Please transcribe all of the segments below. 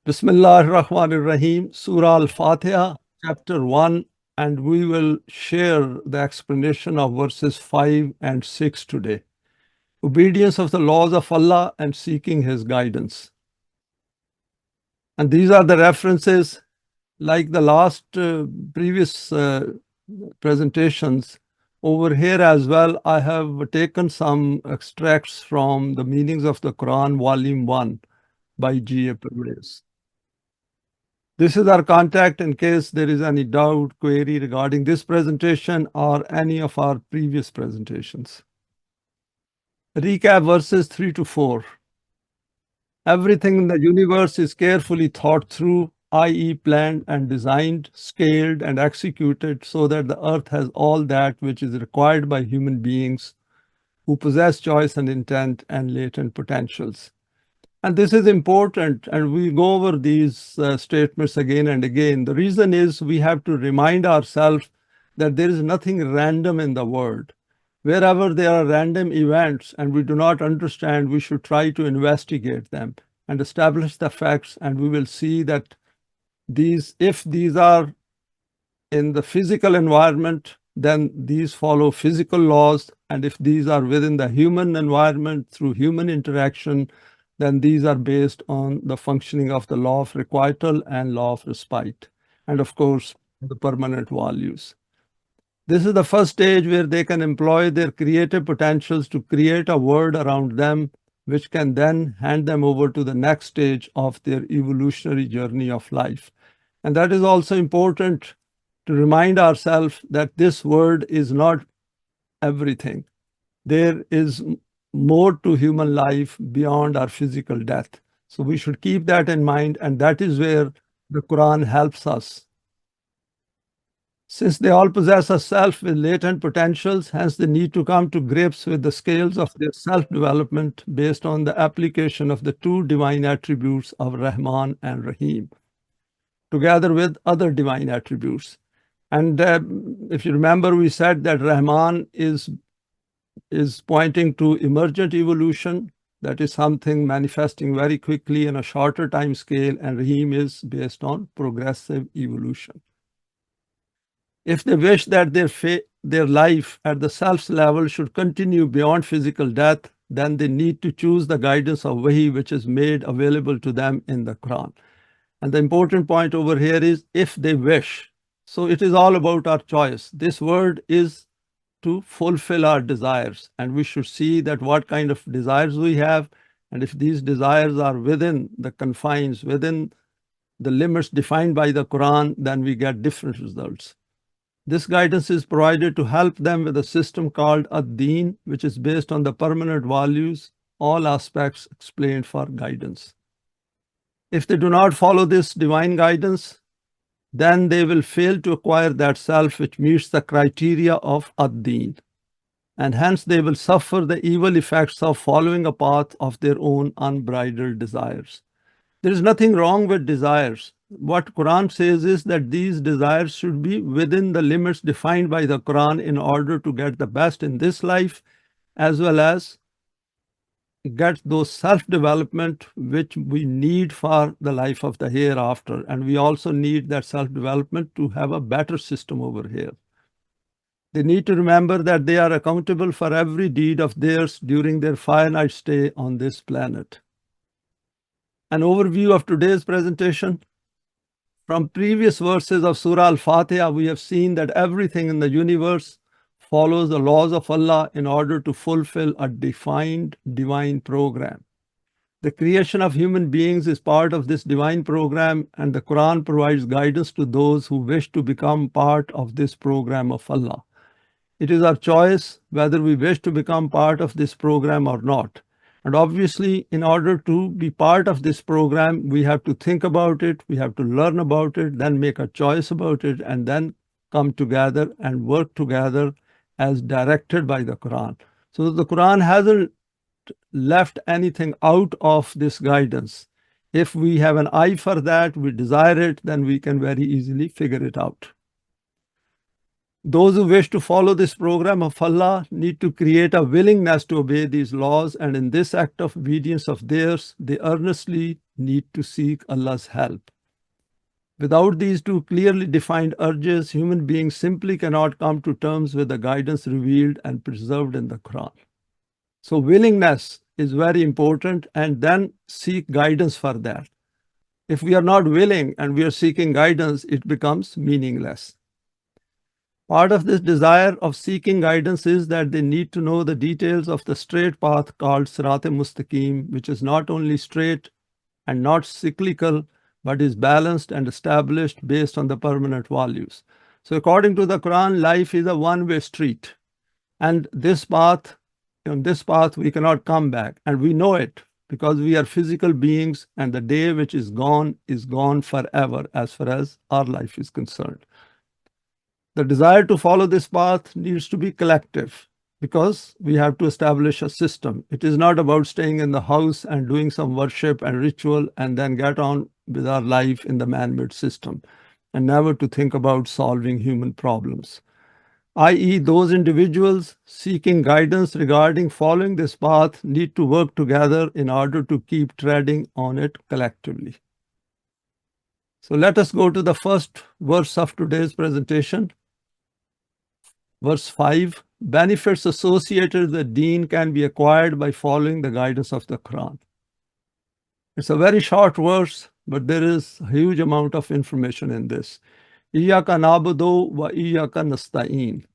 Bismillah ar-Rahman ar-Rahim, Surah Al-Fateha, chapter 1, and we will share the explanation of verses 5 and 6 today. Obedience of the laws of Allah and seeking His guidance. And these are the references, like the last previous presentations. Over here as well, I have taken some extracts from the Meanings of the Quran, Volume 1 by G.A. Pervez. This is our contact in case there is any doubt, query regarding this presentation or any of our previous presentations. Recap verses 3 to 4. Everything in the universe is carefully thought through, i.e. planned and designed, scaled and executed so that the earth has all that which is required by human beings who possess choice and intent and latent potentials. And this is important, and we go over these statements again and again. The reason is we have to remind ourselves that there is nothing random in the world. Wherever there are random events and we do not understand, we should try to investigate them and establish the facts, and we will see that if these are in the physical environment, then these follow physical laws, and if these are within the human environment through human interaction, then these are based on the functioning of the law of requital and law of respite, and of course, the permanent values. This is the first stage where they can employ their creative potentials to create a world around them, which can then hand them over to the next stage of their evolutionary journey of life. And that is also important to remind ourselves that this world is not everything. There is more to human life beyond our physical death. So we should keep that in mind, and that is where the Quran helps us. Since they all possess a self with latent potentials, hence they need to come to grips with the scales of their self-development based on the application of the two divine attributes of Rahman and Rahim, together with other divine attributes. And if you remember, we said that Rahman is pointing to emergent evolution, that is something manifesting very quickly in a shorter time scale, and Rahim is based on progressive evolution. If they wish that their life at the self's level should continue beyond physical death, then they need to choose the guidance of Wahi, which is made available to them in the Quran. And the important point over here is if they wish. So it is all about our choice. This word is to fulfill our desires, and we should see that what kind of desires we have, and if these desires are within the confines, within the limits defined by the Quran, then we get different results. This guidance is provided to help them with a system called Ad-Din, which is based on the permanent values, all aspects explained for guidance. If they do not follow this divine guidance, then they will fail to acquire that self which meets the criteria of Ad-Din, and hence they will suffer the evil effects of following a path of their own unbridled desires. There is nothing wrong with desires. What Quran says is that these desires should be within the limits defined by the Quran in order to get the best in this life, as well as get those self-development which we need for the life of the hereafter. And we also need that self-development to have a better system over here. They need to remember that they are accountable for every deed of theirs during their finite stay on this planet. An overview of today's presentation. From previous verses of Surah Al-Fateha, we have seen that everything in the universe follows the laws of Allah in order to fulfill a defined divine program. The creation of human beings is part of this divine program, and the Quran provides guidance to those who wish to become part of this program of Allah. It is our choice whether we wish to become part of this program or not. And obviously, in order to be part of this program, we have to think about it, we have to learn about it, then make a choice about it, and then come together and work together as directed by the Quran. So the Quran hasn't left anything out of this guidance. If we have an eye for that, we desire it, then we can very easily figure it out. Those who wish to follow this program of Allah need to create a willingness to obey these laws, and in this act of obedience of theirs, they earnestly need to seek Allah's help. Without these two clearly defined urges, human beings simply cannot come to terms with the guidance revealed and preserved in the Quran. So willingness is very important, and then seek guidance for that. If we are not willing and we are seeking guidance, it becomes meaningless. Part of this desire of seeking guidance is that they need to know the details of the straight path called Siraat Mustaqeem, which is not only straight and not cyclical, but is balanced and established based on the permanent values. So according to the Quran, life is a one-way street. And this path, on this path, we cannot come back. And we know it because we are physical beings, and the day which is gone forever as far as our life is concerned. The desire to follow this path needs to be collective because we have to establish a system. It is not about staying in the house and doing some worship and ritual and then get on with our life in the man-made system, and never to think about solving human problems. I.e., those individuals seeking guidance regarding following this path need to work together in order to keep treading on it collectively. So let us go to the first verse of today's presentation. Verse 5, benefits associated with deen can be acquired by following the guidance of the Quran. It's a very short verse, but there is a huge amount of information in this. Iyyaka na'budu wa iyyaka nasta'een.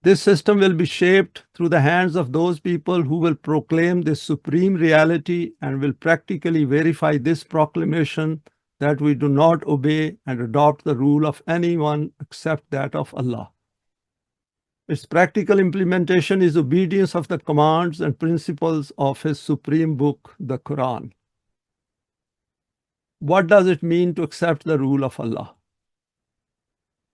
This system will be shaped through the hands of those people who will proclaim this supreme reality and will practically verify this proclamation that we do not obey and adopt the rule of anyone except that of Allah. Its practical implementation is obedience of the commands and principles of His supreme book, the Quran. What does it mean to accept the rule of Allah?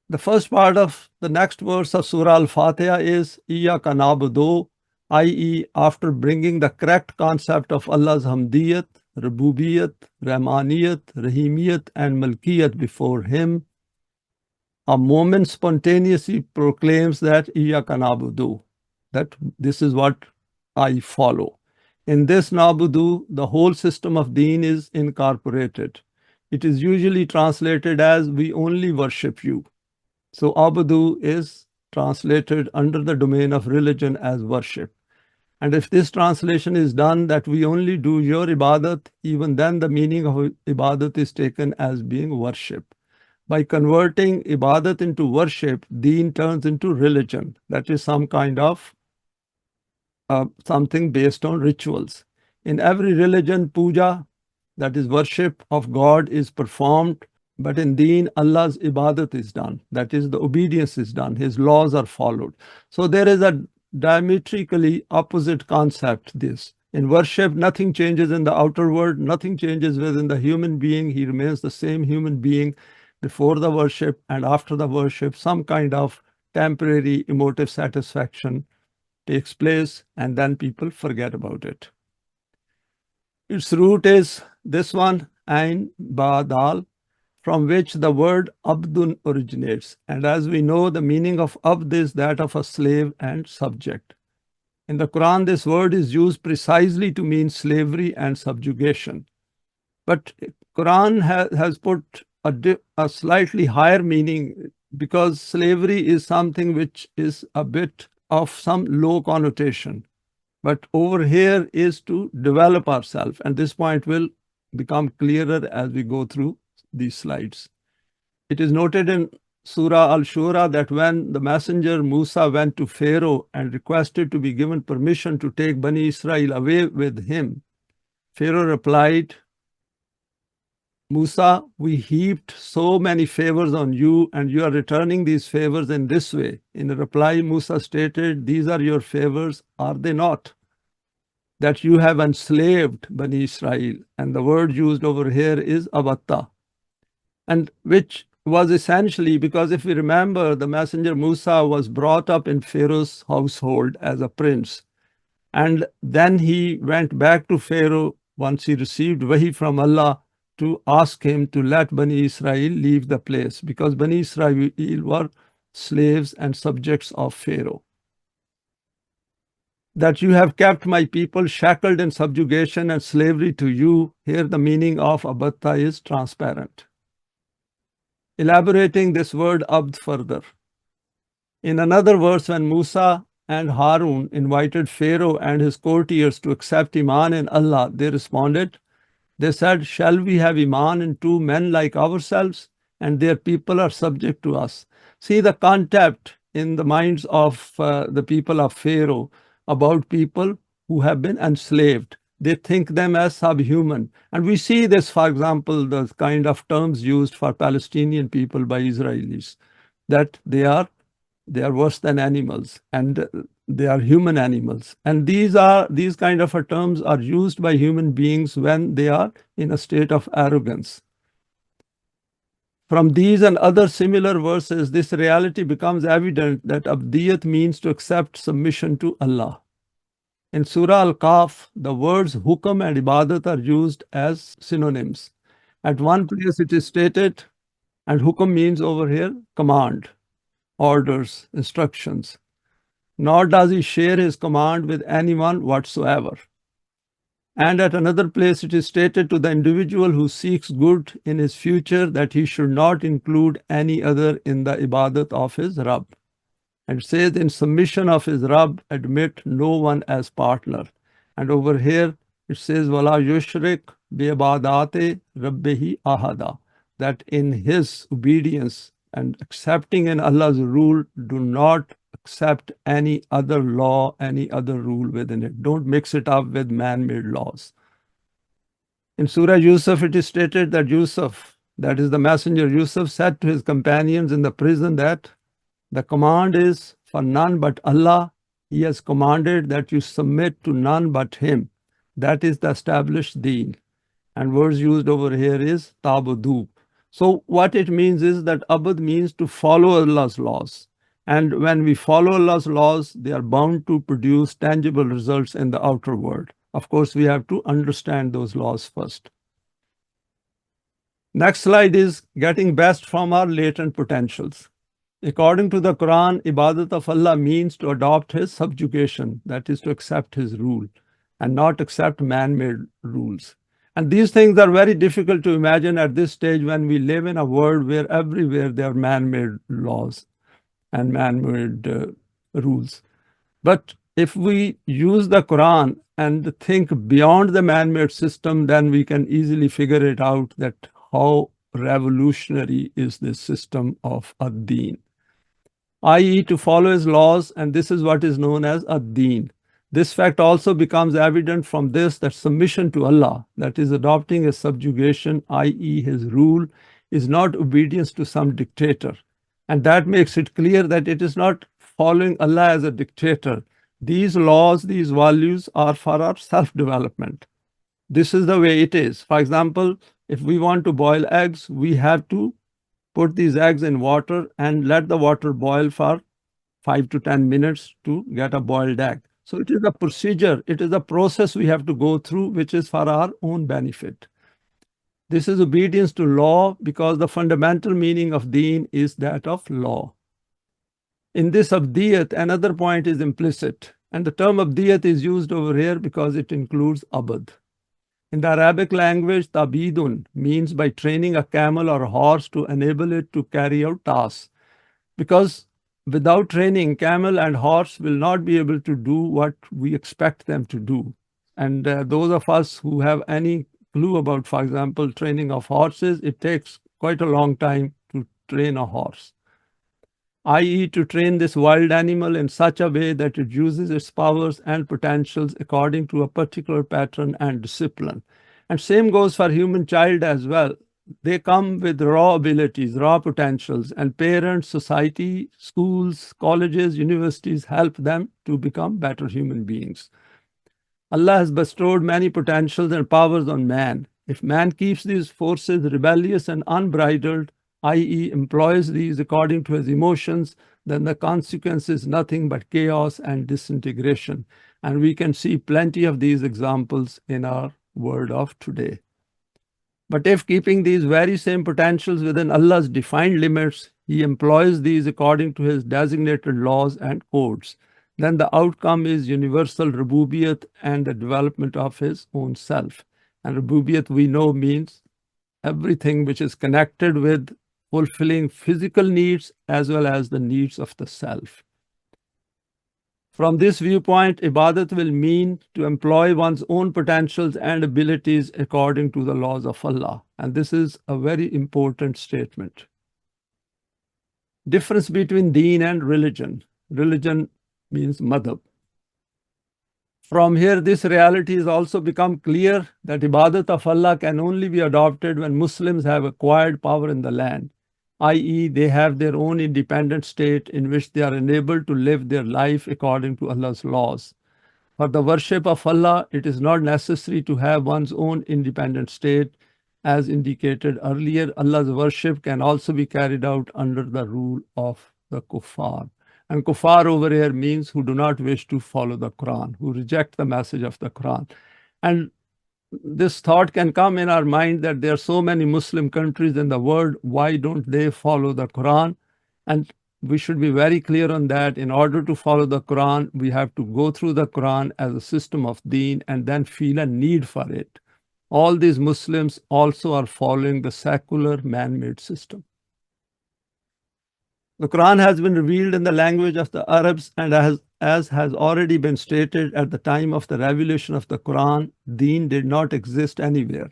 The first part of the next verse of Surah Al-Fateha is Iyyaka na'budu, i.e., after bringing the correct concept of Allah's Hamdiyat, Rububiyat, Rahmaniyat, Rahimiyat, and Malkiyat before Him, a moment spontaneously proclaims that Iyyaka na'budu, that this is what I follow. In this na'budu, the whole system of deen is incorporated. It is usually translated as we only worship you. So abudu is translated under the domain of religion as worship. And if this translation is done that we only do your ibadat, even then the meaning of ibadat is taken as being worship. By converting ibadat into worship, deen turns into religion. That is some kind of something based on rituals. In every religion, puja, that is worship of God, is performed. But in deen, Allah's ibadat is done. That is, the obedience is done. His laws are followed. So there is a diametrically opposite concept, this. In worship, nothing changes in the outer world. Nothing changes within the human being. He remains the same human being before the worship and after the worship. Some kind of temporary emotive satisfaction takes place, and then people forget about it. Its root is this one, Ain Ba Dal, from which the word abdun originates. And as we know, the meaning of abd is that of a slave and subject. In the Quran, this word is used precisely to mean slavery and subjugation. But Quran has put a slightly higher meaning, because slavery is something which is a bit of some low connotation. But over here is to develop ourselves. And this point will become clearer as we go through these slides. It is noted in Surah Al-Shura that when the messenger Musa went to Pharaoh and requested to be given permission to take Bani Israel away with him, Pharaoh replied, Musa, we heaped so many favors on you, and you are returning these favors in this way. In reply, Musa stated, these are your favors, are they not? That you have enslaved Bani Israel. And the word used over here is abatta. And which was essentially, because if we remember, the messenger Musa was brought up in Pharaoh's household as a prince. And then he went back to Pharaoh once he received wahi from Allah to ask him to let Bani Israel leave the place, because Bani Israel were slaves and subjects of Pharaoh. That you have kept my people shackled in subjugation and slavery to you. Here the meaning of abatta is transparent. Elaborating this word abd further. In another verse, when Musa and Harun invited Pharaoh and his courtiers to accept Iman in Allah, they responded, they said, shall we have Iman in two men like ourselves, and their people are subject to us? See the concept in the minds of the people of Pharaoh about people who have been enslaved. They think them as subhuman. And we see this, for example, the kind of terms used for Palestinian people by Israelis, that they are worse than animals, and they are human animals. And these kind of terms are used by human beings when they are in a state of arrogance. From these and other similar verses, this reality becomes evident that abdiyat means to accept submission to Allah. In Surah Al-Kahf, the words hukam and ibadat are used as synonyms. At one place it is stated, and hukam means over here command, orders, instructions. Nor does he share his command with anyone whatsoever. And at another place it is stated to the individual who seeks good in his future that he should not include any other in the ibadat of his Rabb. And it says, in submission of his Rabb, admit no one as partner. And over here it says, wala yushrik bi ibadati rabbihi ahada, that in his obedience and accepting in Allah's rule, do not accept any other law, any other rule within it. Don't mix it up with man-made laws. In Surah Yusuf, it is stated that Yusuf, that is the messenger Yusuf, said to his companions in the prison that the command is for none but Allah. He has commanded that you submit to none but Him. That is the established deen. And words used over here is tabudu. So what it means is that abad means to follow Allah's laws. And when we follow Allah's laws, they are bound to produce tangible results in the outer world. Of course, we have to understand those laws first. Next slide is getting best from our latent potentials. According to the Quran, ibadat of Allah means to adopt His subjugation, that is to accept His rule and not accept man-made rules. And these things are very difficult to imagine at this stage when we live in a world where everywhere there are man-made laws and man-made rules. But if we use the Quran and think beyond the man-made system, then we can easily figure it out that how revolutionary is this system of ad-deen, i.e. to follow his laws, and this is what is known as ad-deen. This fact also becomes evident from this, that submission to Allah, that is adopting his subjugation, i.e. his rule, is not obedience to some dictator. And that makes it clear that it is not following Allah as a dictator. These laws, these values are for our self-development. This is the way it is. For example, if we want to boil eggs, we have to put these eggs in water and let the water boil for 5 to 10 minutes to get a boiled egg. So it is a procedure, it is a process we have to go through, which is for our own benefit. This is obedience to law because the fundamental meaning of deen is that of law. In this abdiyat, another point is implicit, and the term abdiyat is used over here because it includes abad. In the Arabic language, tabidun means by training a camel or horse to enable it to carry out tasks. Because without training, camel and horse will not be able to do what we expect them to do. And those of us who have any clue about, for example, training of horses, it takes quite a long time to train a horse, i.e. to train this wild animal in such a way that it uses its powers and potentials according to a particular pattern and discipline. And same goes for human child as well. They come with raw abilities, raw potentials, and parents, society, schools, colleges, universities help them to become better human beings. Allah has bestowed many potentials and powers on man. If man keeps these forces rebellious and unbridled, i.e. employs these according to his emotions, then the consequence is nothing but chaos and disintegration. And we can see plenty of these examples in our world of today. But if keeping these very same potentials within Allah's defined limits, He employs these according to his designated laws and codes. Then the outcome is universal rububiyat and the development of his own self. And rububiyat, we know, means everything which is connected with fulfilling physical needs as well as the needs of the self. From this viewpoint, ibadat will mean to employ one's own potentials and abilities according to the laws of Allah. And this is a very important statement. Difference between deen and religion. Religion means madhab. From here, this reality has also become clear that ibadat of Allah can only be adopted when Muslims have acquired power in the land, i.e., they have their own independent state in which they are enabled to live their life according to Allah's laws. For the worship of Allah, it is not necessary to have one's own independent state. As indicated earlier, Allah's worship can also be carried out under the rule of the kuffar. And kuffar over here means who do not wish to follow the Quran, who reject the message of the Quran. And this thought can come in our mind that there are so many Muslim countries in the world, why don't they follow the Quran? And we should be very clear on that. In order to follow the Quran, we have to go through the Quran as a system of deen and then feel a need for it. All these Muslims also are following the secular man-made system. The Quran has been revealed in the language of the Arabs, and as has already been stated at the time of the revelation of the Quran, deen did not exist anywhere.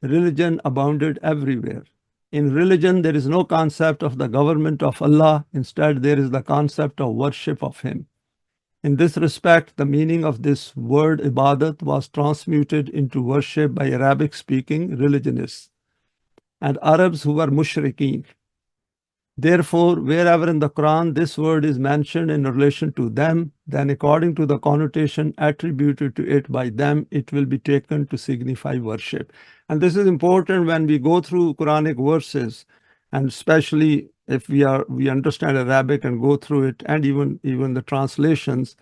Religion abounded everywhere. In religion, there is no concept of the government of Allah. Instead, there is the concept of worship of Him. In this respect, the meaning of this word ibadat was transmuted into worship by Arabic-speaking religionists and Arabs who were mushrikeen. Therefore, wherever in the Quran this word is mentioned in relation to them, then according to the connotation attributed to it by them, it will be taken to signify worship. And this is important when we go through Quranic verses, and especially if we understand Arabic and go through it, and even the translations,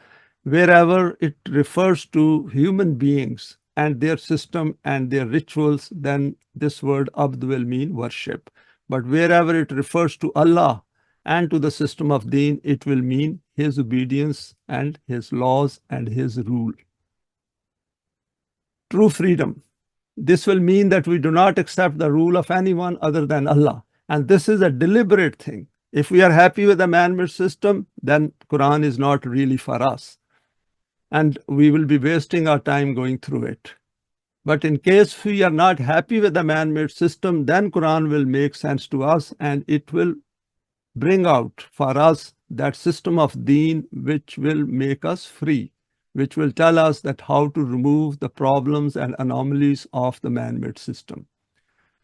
wherever it refers to human beings and their system and their rituals, then this word abd will mean worship. But wherever it refers to Allah and to the system of deen, it will mean His obedience and His laws and His rule. True freedom. This will mean that we do not accept the rule of anyone other than Allah. And this is a deliberate thing. If we are happy with the man-made system, then Quran is not really for us. And we will be wasting our time going through it. But in case we are not happy with the man-made system, then Quran will make sense to us and it will bring out for us that system of deen which will make us free, which will tell us that how to remove the problems and anomalies of the man-made system.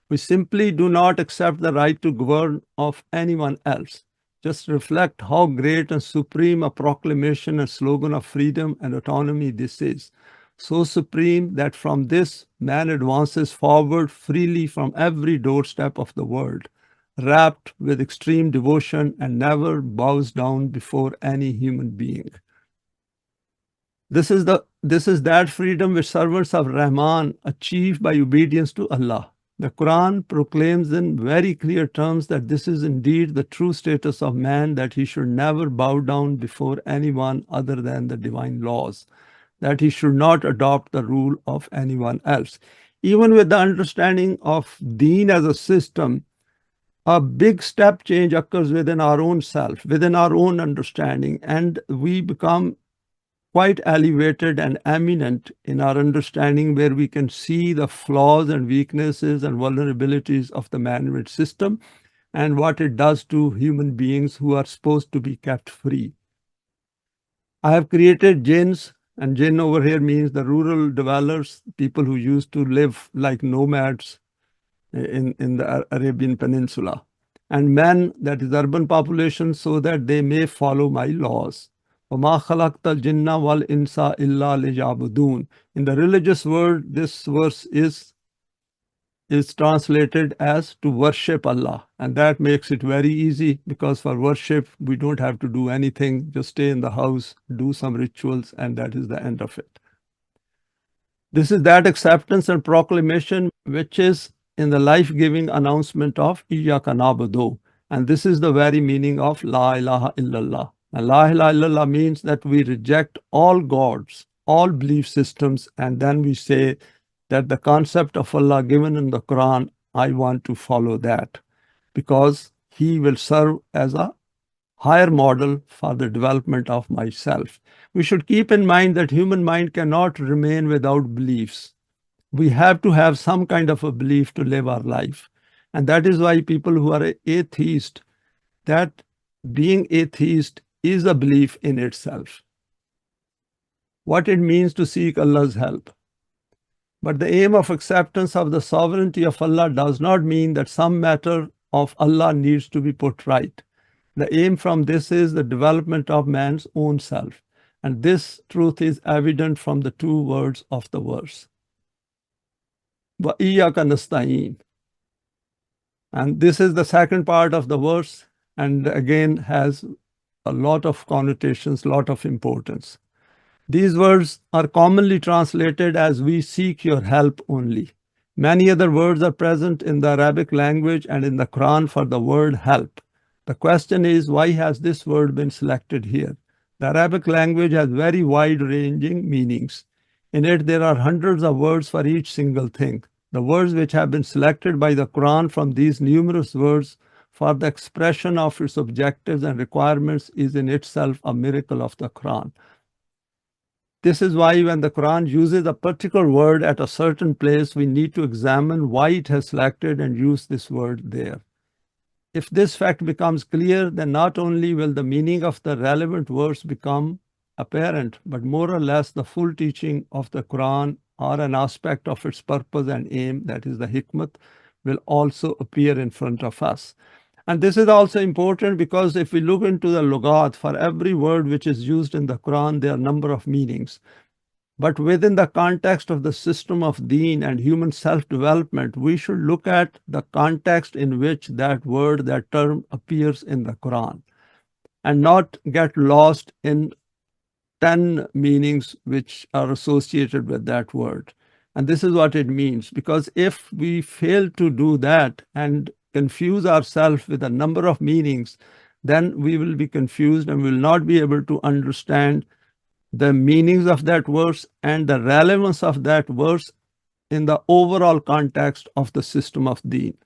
We simply do not accept the right to govern of anyone else. Just reflect how great and supreme a proclamation and slogan of freedom and autonomy this is. So supreme that from this, man advances forward freely from every doorstep of the world, wrapped with extreme devotion and never bows down before any human being. This is that freedom which servants of Rahman achieve by obedience to Allah. The Quran proclaims in very clear terms that this is indeed the true status of man, that he should never bow down before anyone other than the divine laws, that he should not adopt the rule of anyone else. Even with the understanding of deen as a system, a big step change occurs within our own self, within our own understanding, and we become quite elevated and eminent in our understanding, where we can see the flaws and weaknesses and vulnerabilities of the man-made system and what it does to human beings who are supposed to be kept free. I have created jinns, and jinn over here means the rural dwellers, people who used to live like nomads in the Arabian Peninsula, and men, that is urban population, so that they may follow my laws. وَمَا خَلَقْتَ الْجِنَّ وَالْإِنسَ إِلَّا لِيَعْبُدُونَ. In the religious world, this verse is translated as to worship Allah. And that makes it very easy, because for worship, we don't have to do anything, just stay in the house, do some rituals, and that is the end of it. This is that acceptance and proclamation which is in the life-giving announcement of Iyyaka na'budu. And this is the very meaning of La ilaha illallah. And La ilaha illallah means that we reject all gods, all belief systems, and then we say that the concept of Allah given in the Quran, I want to follow that because He will serve as a higher model for the development of myself. We should keep in mind that human mind cannot remain without beliefs. We have to have some kind of a belief to live our life. And that is why people who are atheist, that being atheist is a belief in itself. What it means to seek Allah's help. But the aim of acceptance of the sovereignty of Allah does not mean that some matter of Allah needs to be put right. The aim from this is the development of man's own self. And this truth is evident from the two words of the verse. وَإِيَّاكَ نَسْتَعِينُ. And this is the second part of the verse, and again has a lot of connotations, lot of importance. These words are commonly translated as "we seek your help" only. Many other words are present in the Arabic language and in the Quran for the word help. The question is, why has this word been selected here? The Arabic language has very wide-ranging meanings. In it, there are hundreds of words for each single thing. The words which have been selected by the Quran from these numerous words for the expression of its objectives and requirements is in itself a miracle of the Quran. This is why when the Quran uses a particular word at a certain place, we need to examine why it has selected and used this word there. If this fact becomes clear, then not only will the meaning of the relevant verse become apparent, but more or less the full teaching of the Quran or an aspect of its purpose and aim, that is the hikmat, will also appear in front of us. And this is also important because if we look into the lugat, for every word which is used in the Quran, there are a number of meanings. But within the context of the system of deen and human self-development, we should look at the context in which that word, that term appears in the Quran, and not get lost in 10 meanings which are associated with that word. And this is what it means, because if we fail to do that and confuse ourselves with a number of meanings, then we will be confused and will not be able to understand the meanings of that verse and the relevance of that verse in the overall context of the system of deen.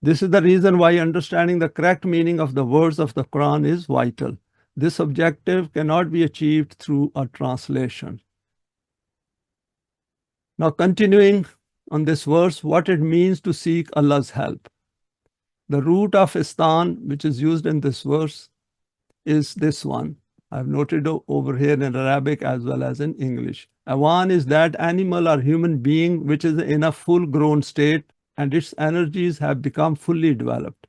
This is the reason why understanding the correct meaning of the words of the Quran is vital. This objective cannot be achieved through a translation. Now, continuing on this verse, what it means to seek Allah's help. The root of istan, which is used in this verse, is this one. I've noted over here in Arabic as well as in English. Awan is that animal or human being which is in a full-grown state and its energies have become fully developed,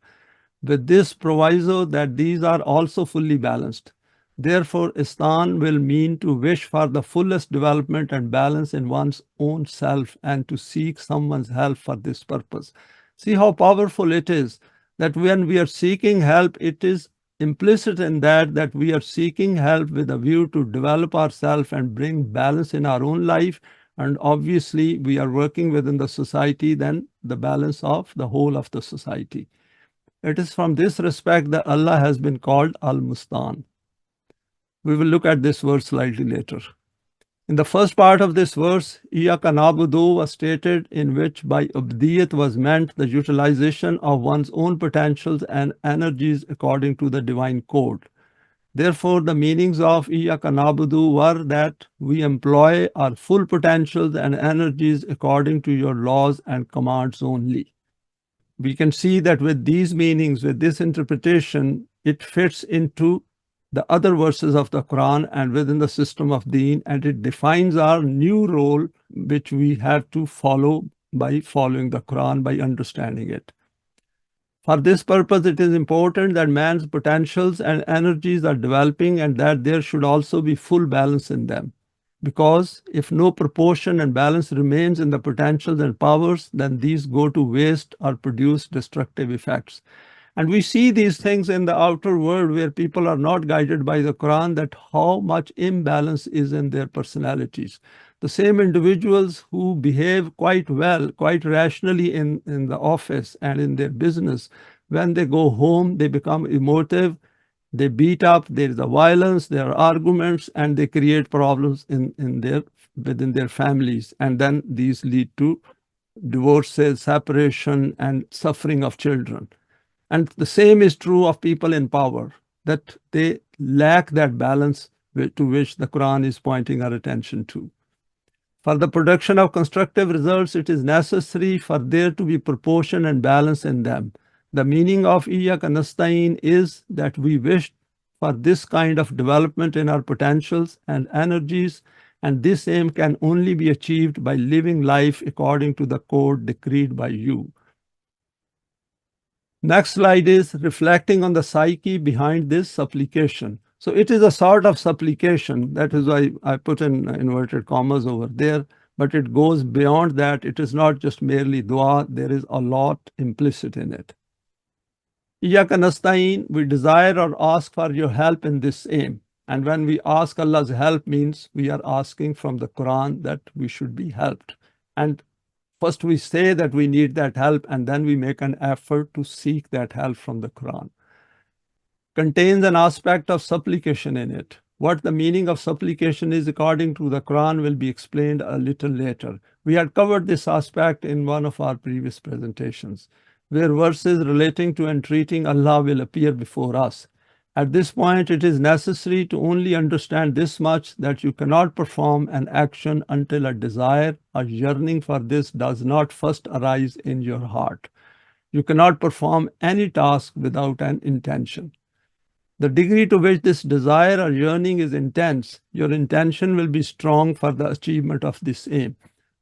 with this proviso that these are also fully balanced. Therefore, istan will mean to wish for the fullest development and balance in one's own self and to seek someone's help for this purpose. See how powerful it is that when we are seeking help, it is implicit in that we are seeking help with a view to develop ourselves and bring balance in our own life. And obviously, we are working within the society, then the balance of the whole of the society. It is from this respect that Allah has been called Al-Mustan. We will look at this verse slightly later. In the first part of this verse, Iyaka na'budu was stated, in which by ubdiyat was meant the utilization of one's own potentials and energies according to the divine code. Therefore, the meanings of Iyaka na'budu were that we employ our full potentials and energies according to your laws and commands only. We can see that with these meanings, with this interpretation, it fits into the other verses of the Quran and within the system of deen, and it defines our new role which we have to follow by following the Quran, by understanding it. For this purpose, it is important that man's potentials and energies are developing and that there should also be full balance in them. Because if no proportion and balance remains in the potentials and powers, then these go to waste or produce destructive effects. And we see these things in the outer world where people are not guided by the Quran, that how much imbalance is in their personalities. The same individuals who behave quite well, quite rationally in the office and in their business, when they go home, they become emotive, they beat up, there is a violence, there are arguments, and they create problems within their families. And then these lead to divorces, separation, and suffering of children. And the same is true of people in power, that they lack that balance to which the Quran is pointing our attention to. For the production of constructive results, it is necessary for there to be proportion and balance in them. The meaning of Iyyaka Nasta'een is that we wish for this kind of development in our potentials and energies, and this aim can only be achieved by living life according to the code decreed by you. Next slide is reflecting on the psyche behind this supplication. So it is a sort of supplication. That is why I put in inverted commas over there, but it goes beyond that. It is not just merely dua. There is a lot implicit in it. Iyyaka nasta'een, we desire or ask for your help in this aim. And when we ask Allah's help means we are asking from the Quran that we should be helped. And first we say that we need that help, and then we make an effort to seek that help from the Quran. Contains an aspect of supplication in it. What the meaning of supplication is according to the Quran will be explained a little later. We had covered this aspect in one of our previous presentations, where verses relating to entreating Allah will appear before us. At this point, it is necessary to only understand this much, that you cannot perform an action until a desire, a yearning for this does not first arise in your heart. You cannot perform any task without an intention. The degree to which this desire or yearning is intense, your intention will be strong for the achievement of this aim.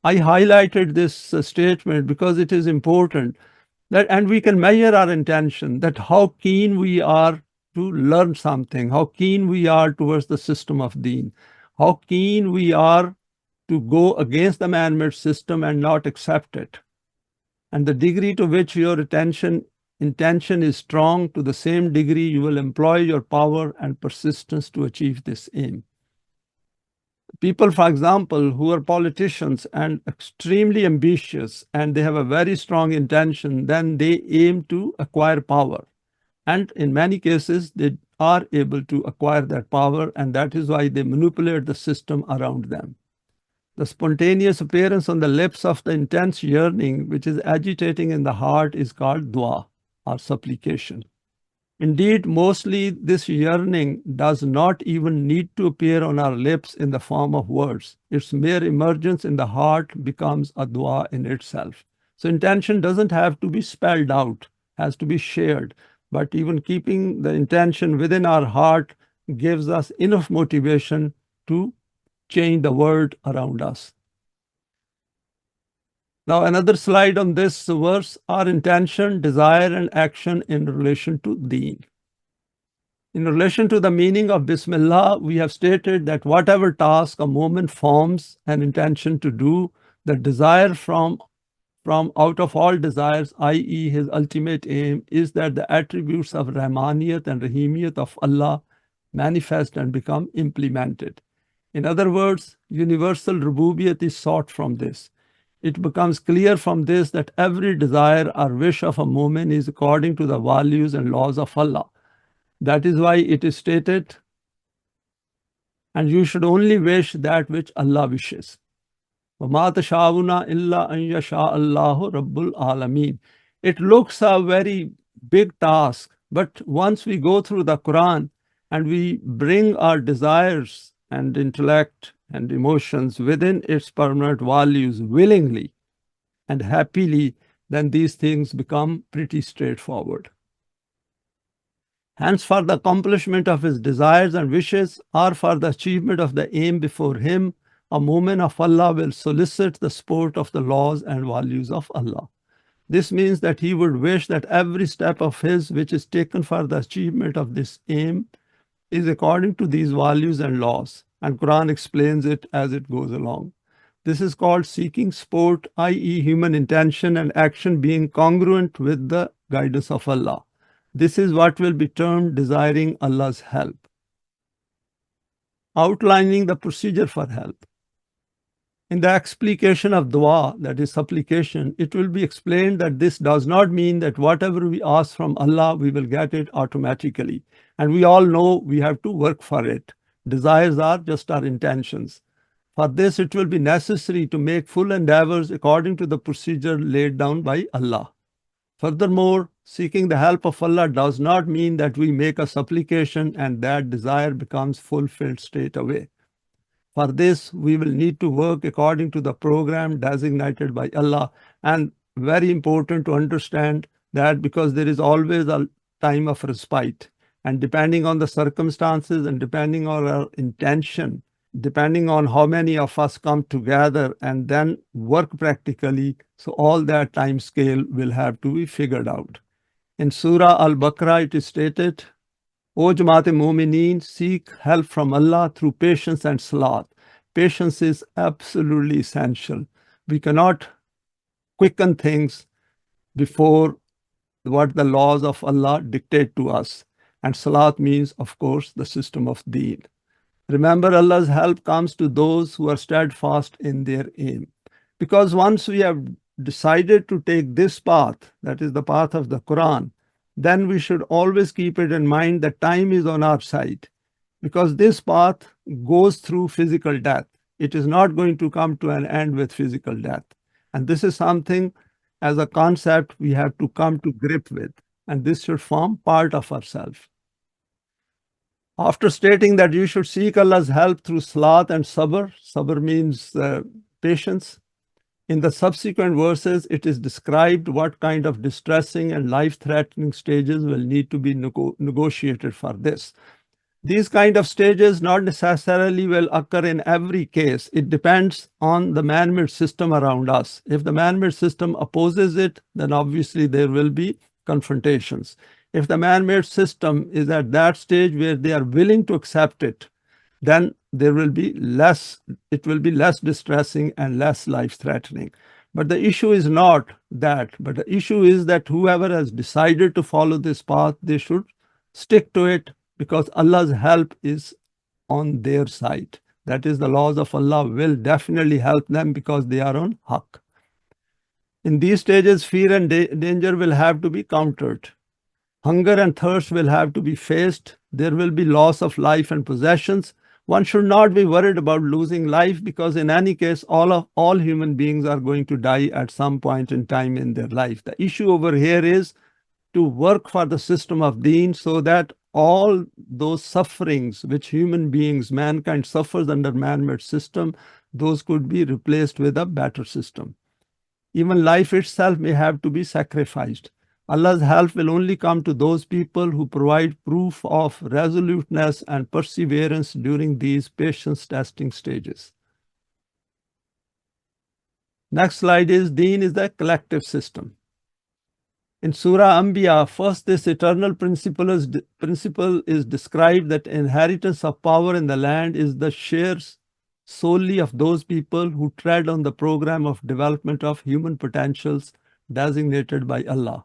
I highlighted this statement because it is important that, and we can measure our intention, that how keen we are to learn something, how keen we are towards the system of deen, how keen we are to go against the man-made system and not accept it. And the degree to which your intention is strong, to the same degree you will employ your power and persistence to achieve this aim. People, for example, who are politicians and extremely ambitious, and they have a very strong intention, then they aim to acquire power. And in many cases, they are able to acquire that power, and that is why they manipulate the system around them. The spontaneous appearance on the lips of the intense yearning, which is agitating in the heart, is called dua or supplication. Indeed, mostly this yearning does not even need to appear on our lips in the form of words. Its mere emergence in the heart becomes a dua in itself. So intention doesn't have to be spelled out, has to be shared. But even keeping the intention within our heart gives us enough motivation to change the world around us. Now, another slide on this verse, our intention, desire, and action in relation to deen. In relation to the meaning of Bismillah, we have stated that whatever task a moment forms an intention to do, the desire from out of all desires, i.e. his ultimate aim, is that the attributes of Rahmaniyat and Rahimiyat of Allah manifest and become implemented. In other words, universal Rububiyat is sought from this. It becomes clear from this that every desire or wish of a moment is according to the values and laws of Allah. That is why it is stated, and you should only wish that which Allah wishes. وَمَا تَشَاءُونَ إِلَّا أَن يَشَاءَ اللَّهُ رَبُّ الْعَالَمِينَ. It looks a very big task, but once we go through the Quran and we bring our desires and intellect and emotions within its permanent values willingly and happily, then these things become pretty straightforward. Hence, for the accomplishment of his desires and wishes, or for the achievement of the aim before him, a moment of Allah will solicit the support of the laws and values of Allah. This means that he would wish that every step of his which is taken for the achievement of this aim is according to these values and laws, and Quran explains it as it goes along. This is called seeking support, i.e. human intention and action being congruent with the guidance of Allah. This is what will be termed desiring Allah's help. Outlining the procedure for help. In the explication of dua, that is supplication, it will be explained that this does not mean that whatever we ask from Allah, we will get it automatically. And we all know we have to work for it. Desires are just our intentions. For this, it will be necessary to make full endeavors according to the procedure laid down by Allah. Furthermore, seeking the help of Allah does not mean that we make a supplication and that desire becomes fulfilled straight away. For this, we will need to work according to the program designated by Allah. And very important to understand that because there is always a time of respite. And depending on the circumstances and depending on our intention, depending on how many of us come together and then work practically, so all that time scale will have to be figured out. In Surah Al-Baqarah, it is stated, O Jamaat-e-Mu'mineen, seek help from Allah through patience and salat. Patience is absolutely essential. We cannot quicken things before what the laws of Allah dictate to us. And salat means, of course, the system of deen. Remember, Allah's help comes to those who are steadfast in their aim. Because once we have decided to take this path, that is the path of the Quran, then we should always keep it in mind that time is on our side. Because this path goes through physical death. It is not going to come to an end with physical death. And this is something as a concept we have to come to grip with. And this should form part of ourselves. After stating that you should seek Allah's help through salat and sabr, sabr means patience. In the subsequent verses, it is described what kind of distressing and life-threatening stages will need to be negotiated for this. These kind of stages not necessarily will occur in every case. It depends on the man-made system around us. If the man-made system opposes it, then obviously there will be confrontations. If the man-made system is at that stage where they are willing to accept it, then it will be less distressing and less life-threatening. But the issue is not that, but the issue is that whoever has decided to follow this path, they should stick to it because Allah's help is on their side. That is, the laws of Allah will definitely help them because they are on haqq. In these stages, fear and danger will have to be countered. Hunger and thirst will have to be faced. There will be loss of life and possessions. One should not be worried about losing life because in any case, all human beings are going to die at some point in time in their life. The issue over here is to work for the system of deen so that all those sufferings which human beings, mankind suffers under man-made system, those could be replaced with a better system. Even life itself may have to be sacrificed. Allah's help will only come to those people who provide proof of resoluteness and perseverance during these patience testing stages. Next slide is Deen is the collective system. In Surah Anbiya, first this eternal principle is described that inheritance of power in the land is the shares solely of those people who tread on the program of development of human potentials designated by Allah.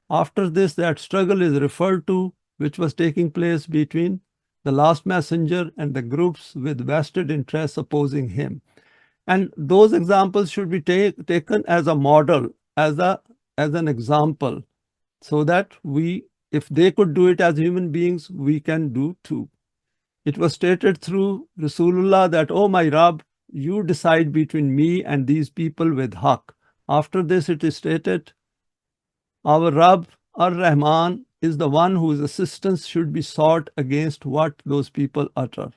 After this, that struggle is referred to, which was taking place between the last messenger and the groups with vested interests opposing him. And those examples should be taken as a model, as an example, so that if they could do it as human beings, we can do too. It was stated through Rasulullah that, "Oh my Rabb, you decide between me and these people with haqq." After this, it is stated, "Our Rabb, Ar-Rahman, is the one whose assistance should be sought against what those people utter.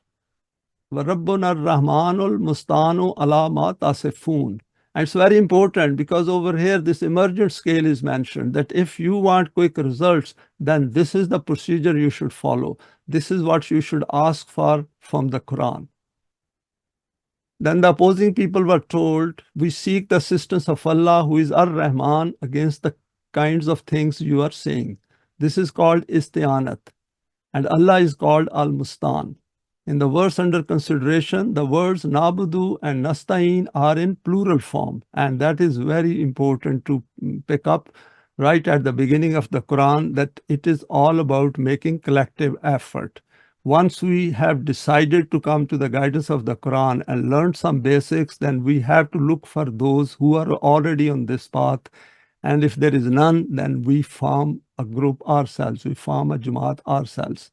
وَرَبُّنَا الرَّحْمَانُ الْمُسْتَعَانُ عَلَى مَا تَصِفُونَ." And it's very important because over here, this emergent scale is mentioned, that if you want quick results, then this is the procedure you should follow. This is what you should ask for from the Quran. Then the opposing people were told, "We seek the assistance of Allah, who is Ar-Rahman, against the kinds of things you are saying." This is called isti'anat, and Allah is called Al-Mustan. In the verse under consideration, the words nabudu and nasta'in are in plural form, and that is very important to pick up right at the beginning of the Quran, that it is all about making collective effort. once we have decided to come to the guidance of the Quran and learned some basics, then we have to look for those who are already on this path. And if there is none, then we form a group ourselves, we form a Jamaat ourselves.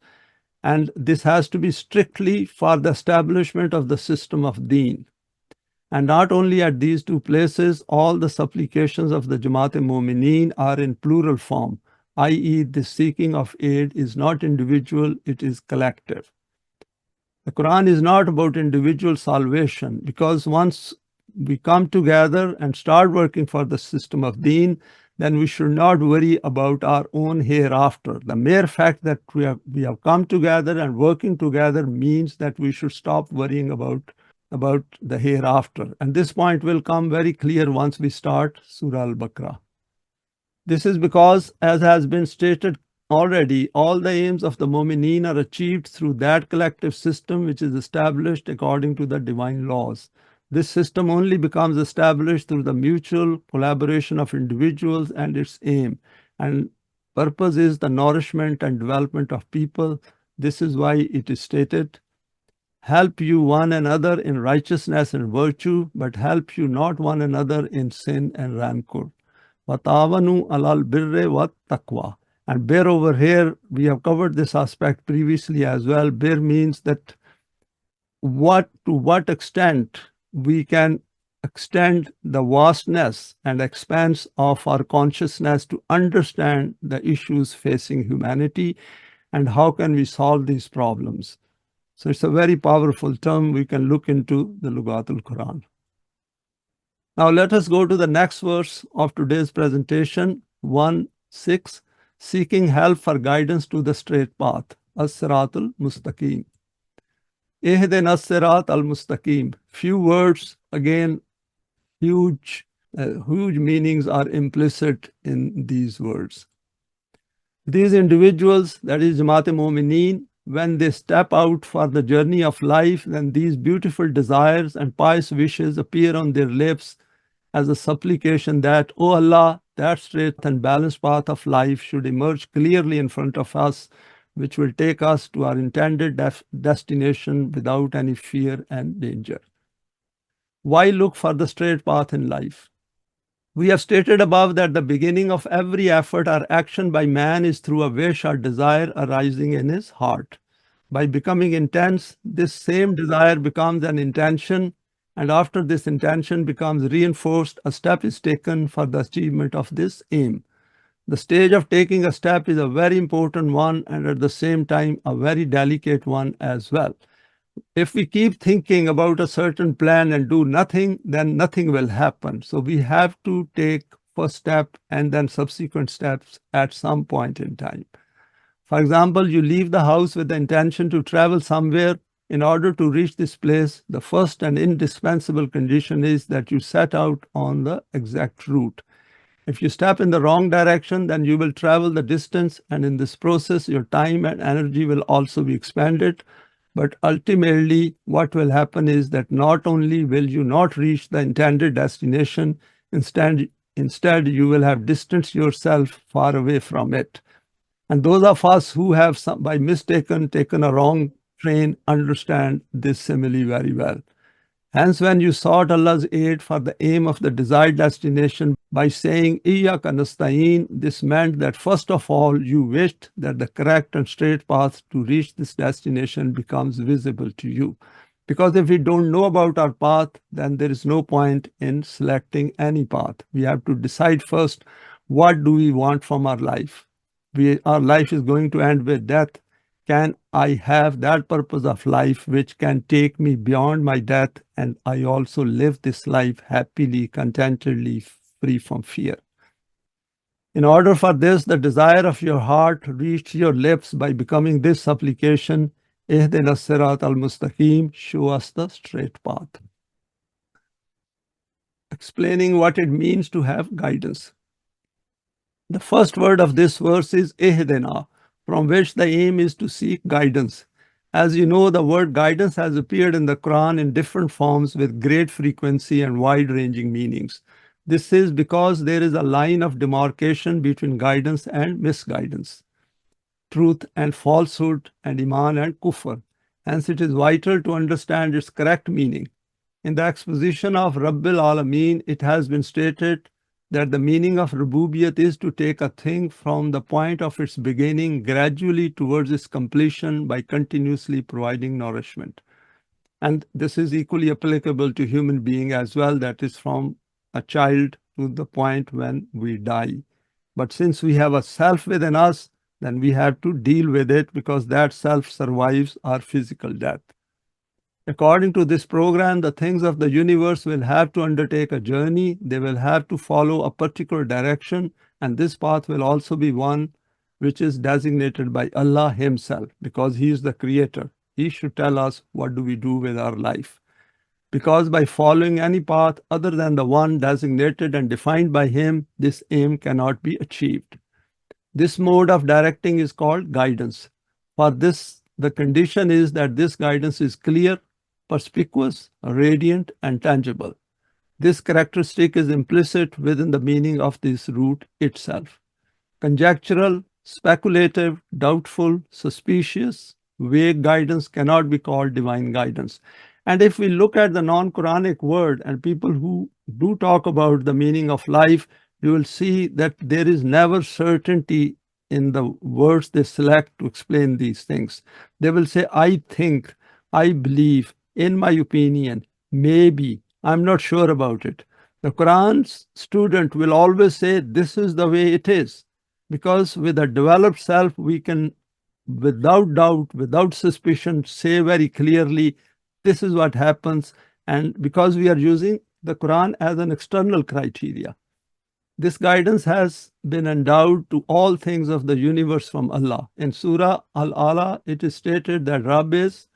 And this has to be strictly for the establishment of the system of Deen. And not only at these two places, all the supplications of the Jamaat-e-Mu'mineen are in plural form, i.e., the seeking of aid is not individual, it is collective. The Quran is not about individual salvation, because once we come together and start working for the system of Deen, then we should not worry about our own hereafter. The mere fact that we have come together and working together means that we should stop worrying about the hereafter. And this point will come very clear once we start Surah Al-Baqarah. This is because, as has been stated already, all the aims of the Mu'mineen are achieved through that collective system which is established according to the divine laws. This system only becomes established through the mutual collaboration of individuals and its aim. And purpose is the nourishment and development of people. This is why it is stated, help you one another in righteousness and virtue, but help you not one another in sin and rancor. وَتَعَوَنُوا عَلَى الْبِرِّ وَالتَّقْوَى. And bir over here, we have covered this aspect previously as well. Bir means that to what extent we can extend the vastness and expanse of our consciousness to understand the issues facing humanity and how can we solve these problems. So it's a very powerful term. We can look into the Lughatul Quran. Now let us go to the next verse of today's presentation, 1:6, seeking help for guidance to the straight path, Siraat Al-Mustaqeem. Ihdina Siraat Al-Mustaqeem. Few words, again, huge meanings are implicit in these words. These individuals, that is Jamaat-e-Mu'mineen, when they step out for the journey of life, then these beautiful desires and pious wishes appear on their lips as a supplication that, O Allah, that straight and balanced path of life should emerge clearly in front of us, which will take us to our intended destination without any fear and danger. Why look for the straight path in life? We have stated above that the beginning of every effort or action by man is through a wish or desire arising in his heart. By becoming intense, this same desire becomes an intention, and after this intention becomes reinforced, a step is taken for the achievement of this aim. The stage of taking a step is a very important one and at the same time a very delicate one as well. If we keep thinking about a certain plan and do nothing, then nothing will happen. So we have to take first step and then subsequent steps at some point in time. For example, you leave the house with the intention to travel somewhere. In order to reach this place, the first and indispensable condition is that you set out on the exact route. If you step in the wrong direction, then you will travel the distance, and in this process, your time and energy will also be expended. But ultimately, what will happen is that not only will you not reach the intended destination, instead you will have distanced yourself far away from it. And those of us who have by mistake taken a wrong train understand this simile very well. Hence, when you sought Allah's aid for the aim of the desired destination by saying Iyyaka nasta'een, this meant that first of all you wished that the correct and straight path to reach this destination becomes visible to you. Because if we don't know about our path, then there is no point in selecting any path. We have to decide first, what do we want from our life? Our life is going to end with death. Can I have that purpose of life which can take me beyond my death, and I also live this life happily, contentedly, free from fear? In order for this, the desire of your heart reached your lips by becoming this supplication, Ihdina Siraat Al-Mustaqeem, show us the straight path. Explaining what it means to have guidance. The first word of this verse is Ihdina, from which the aim is to seek guidance. As you know, the word guidance has appeared in the Quran in different forms with great frequency and wide-ranging meanings. This is because there is a line of demarcation between guidance and misguidance. truth and falsehood, and iman and kufr. Hence, it is vital to understand its correct meaning. In the exposition of Rabbil Alameen, it has been stated that the meaning of Rububiyat is to take a thing from the point of its beginning gradually towards its completion by continuously providing nourishment. And this is equally applicable to human being as well, that is from a child to the point when we die. But since we have a self within us, then we have to deal with it because that self survives our physical death. According to this program, the things of the universe will have to undertake a journey. They will have to follow a particular direction, and this path will also be one which is designated by Allah Himself because He is the creator. He should tell us what do we do with our life. Because by following any path other than the one designated and defined by Him, this aim cannot be achieved. This mode of directing is called guidance. For this, the condition is that this guidance is clear, perspicuous, radiant, and tangible. This characteristic is implicit within the meaning of this root itself. Conjectural, speculative, doubtful, suspicious, vague guidance cannot be called divine guidance. And if we look at the non-Quranic word and people who do talk about the meaning of life, you will see that there is never certainty in the words they select to explain these things. They will say, I think, I believe, in my opinion, maybe, I'm not sure about it. The Quran's student will always say, this is the way it is. Because with a developed self, we can, without doubt, without suspicion, say very clearly, this is what happens. And because we are using the Quran as an external criteria, this guidance has been endowed to all things of the universe from Allah. In Surah Al-Ala, it is stated that Rabb is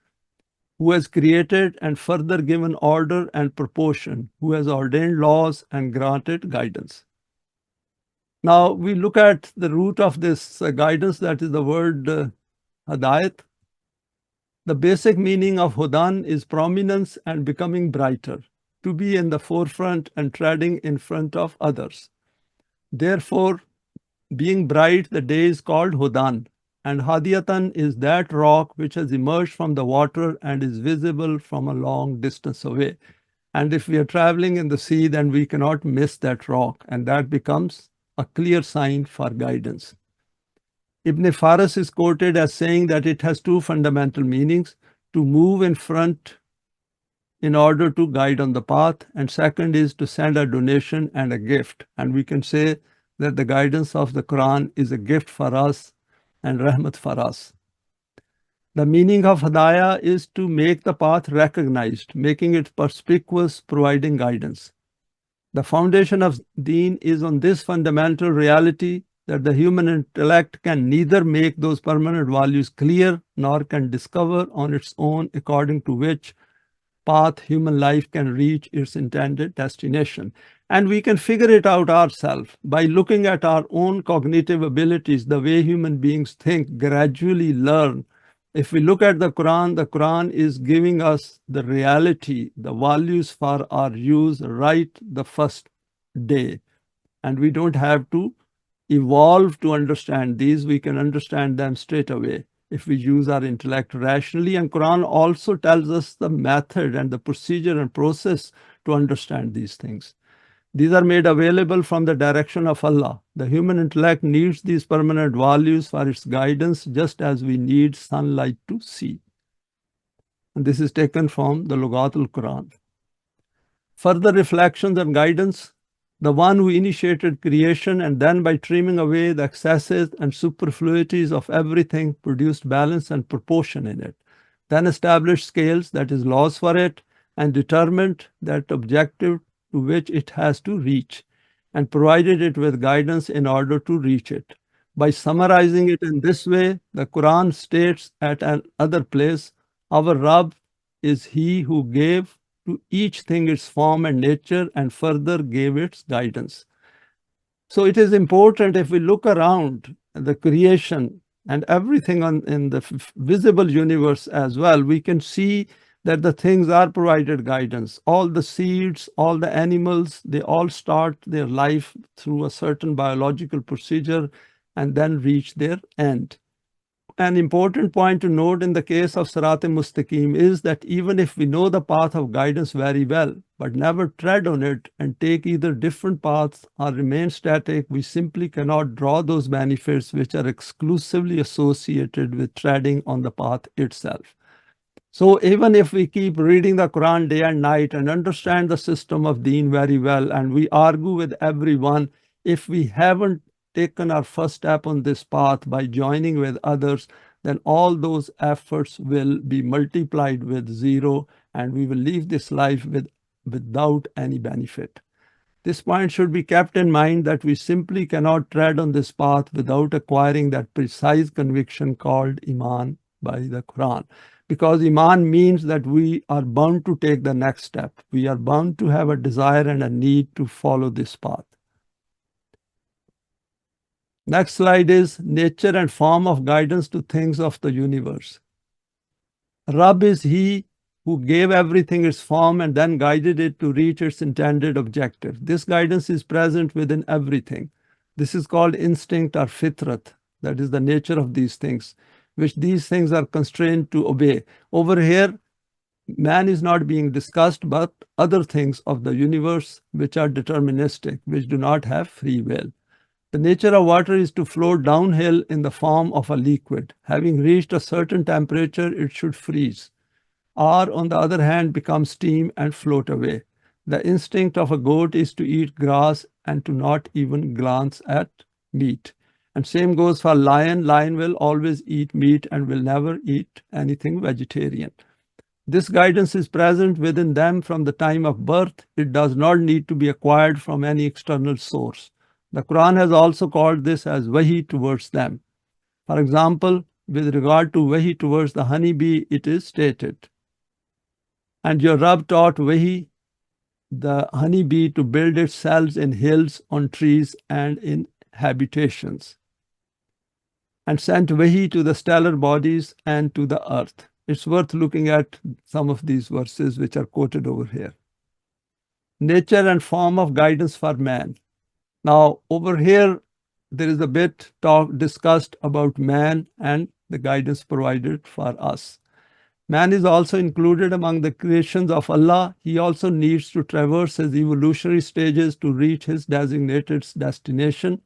who has created and further given order and proportion, who has ordained laws and granted guidance. Now we look at the root of this guidance, that is the word Hadayat. The basic meaning of Hudan is prominence and becoming brighter, to be in the forefront and treading in front of others. Therefore, being bright, the day is called Hudan, and Hadiyatan is that rock which has emerged from the water and is visible from a long distance away. And if we are traveling in the sea, then we cannot miss that rock, and that becomes a clear sign for guidance. Ibn Faras is quoted as saying that it has two fundamental meanings: to move in front in order to guide on the path, and second is to send a donation and a gift. And we can say that the guidance of the Quran is a gift for us and rahmat for us. The meaning of Hadaya is to make the path recognized, making it perspicuous, providing guidance. The foundation of Deen is on this fundamental reality that the human intellect can neither make those permanent values clear nor can discover on its own according to which path human life can reach its intended destination. And we can figure it out ourselves by looking at our own cognitive abilities, the way human beings think, gradually learn. If we look at the Quran is giving us the reality, the values for our use right the first day. And we don't have to evolve to understand these. We can understand them straight away if we use our intellect rationally. And Quran also tells us the method and the procedure and process to understand these things. These are made available from the direction of Allah. The human intellect needs these permanent values for its guidance, just as we need sunlight to see. And this is taken from the Lughat al-Quran. Further reflections and guidance: the one who initiated creation and then by trimming away the excesses and superfluities of everything produced balance and proportion in it, then established scales, that is laws for it, and determined that objective to which it has to reach, and provided it with guidance in order to reach it. By summarizing it in this way, the Quran states at another place, our Rabb is He who gave to each thing its form and nature and further gave its guidance. So it is important, if we look around the creation and everything in the visible universe as well, we can see that the things are provided guidance. All the seeds, all the animals, they all start their life through a certain biological procedure and then reach their end. an important point to note in the case of Siraat Mustaqeem is that even if we know the path of guidance very well, but never tread on it and take either different paths or remain static, we simply cannot draw those benefits which are exclusively associated with treading on the path itself. So even if we keep reading the Quran day and night and understand the system of Deen very well, and we argue with everyone, if we haven't taken our first step on this path by joining with others, then all those efforts will be multiplied with zero, and we will leave this life without any benefit. This point should be kept in mind that we simply cannot tread on this path without acquiring that precise conviction called Iman by the Quran. Because Iman means that we are bound to take the next step. We are bound to have a desire and a need to follow this path. Next slide is nature and form of guidance to things of the universe. Rabb is He who gave everything its form and then guided it to reach its intended objective. This guidance is present within everything. This is called instinct or fitrat. That is the nature of these things, which these things are constrained to obey. Over here, man is not being discussed, but other things of the universe which are deterministic, which do not have free will. The nature of water is to flow downhill in the form of a liquid. Having reached a certain temperature, it should freeze, or on the other hand, become steam and float away. The instinct of a goat is to eat grass and to not even glance at meat. And same goes for lion. Lion will always eat meat and will never eat anything vegetarian. This guidance is present within them from the time of birth. It does not need to be acquired from any external source. The Quran has also called this as wahi towards them. For example, with regard to wahi towards the honeybee, it is stated, "And your Rabb taught wahi, the honeybee, to build its cells in hills, on trees, and in habitations, and sent wahi to the stellar bodies and to the earth." It's worth looking at some of these verses which are quoted over here. Nature and form of guidance for man. Now, over here, there is a bit discussed about man and the guidance provided for us. Man is also included among the creations of Allah. He also needs to traverse his evolutionary stages to reach his designated destination.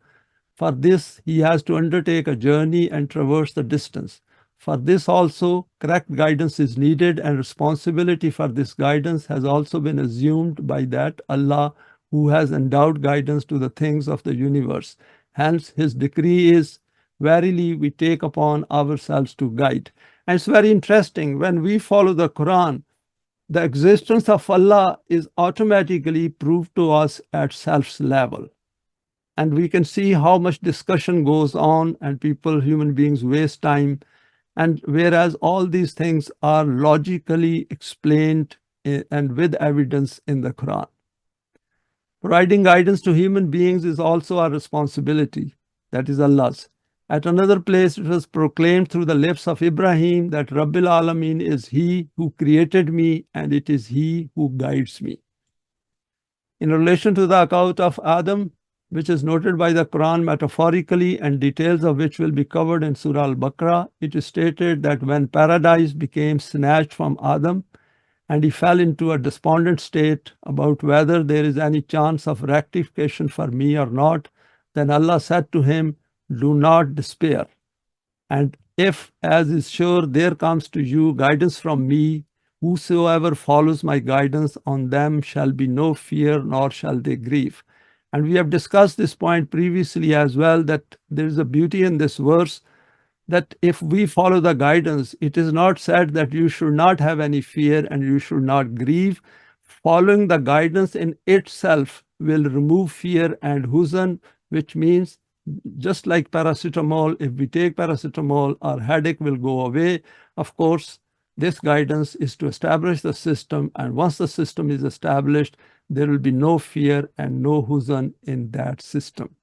For this, he has to undertake a journey and traverse the distance. For this also, correct guidance is needed, and responsibility for this guidance has also been assumed by that Allah who has endowed guidance to the things of the universe. Hence, his decree is, "Verily, we take upon ourselves to guide." And it's very interesting, when we follow the Quran, the existence of Allah is automatically proved to us at self's level. And we can see how much discussion goes on, and human beings waste time. And whereas all these things are logically explained and with evidence in the Quran. Providing guidance to human beings is also our responsibility, that is Allah's. At another place, it was proclaimed through the lips of Ibrahim that Rabbil Alameen is He who created me, and it is He who guides me. In relation to the account of Adam, which is noted by the Quran metaphorically and details of which will be covered in Surah Al-Baqarah, it is stated that when paradise became snatched from Adam, and he fell into a despondent state about whether there is any chance of rectification for me or not, then Allah said to him, "Do not despair. And if, as is sure, there comes to you guidance from me, whosoever follows my guidance, on them shall be no fear, nor shall they grieve." And we have discussed this point previously as well, that there is a beauty in this verse, that if we follow the guidance, it is not said that you should not have any fear and you should not grieve. Following the guidance in itself will remove fear and huzn, which means just like paracetamol, if we take paracetamol, our headache will go away. Of course, this guidance is to establish the system, and once the system is established, there will be no fear and no huzn in that system.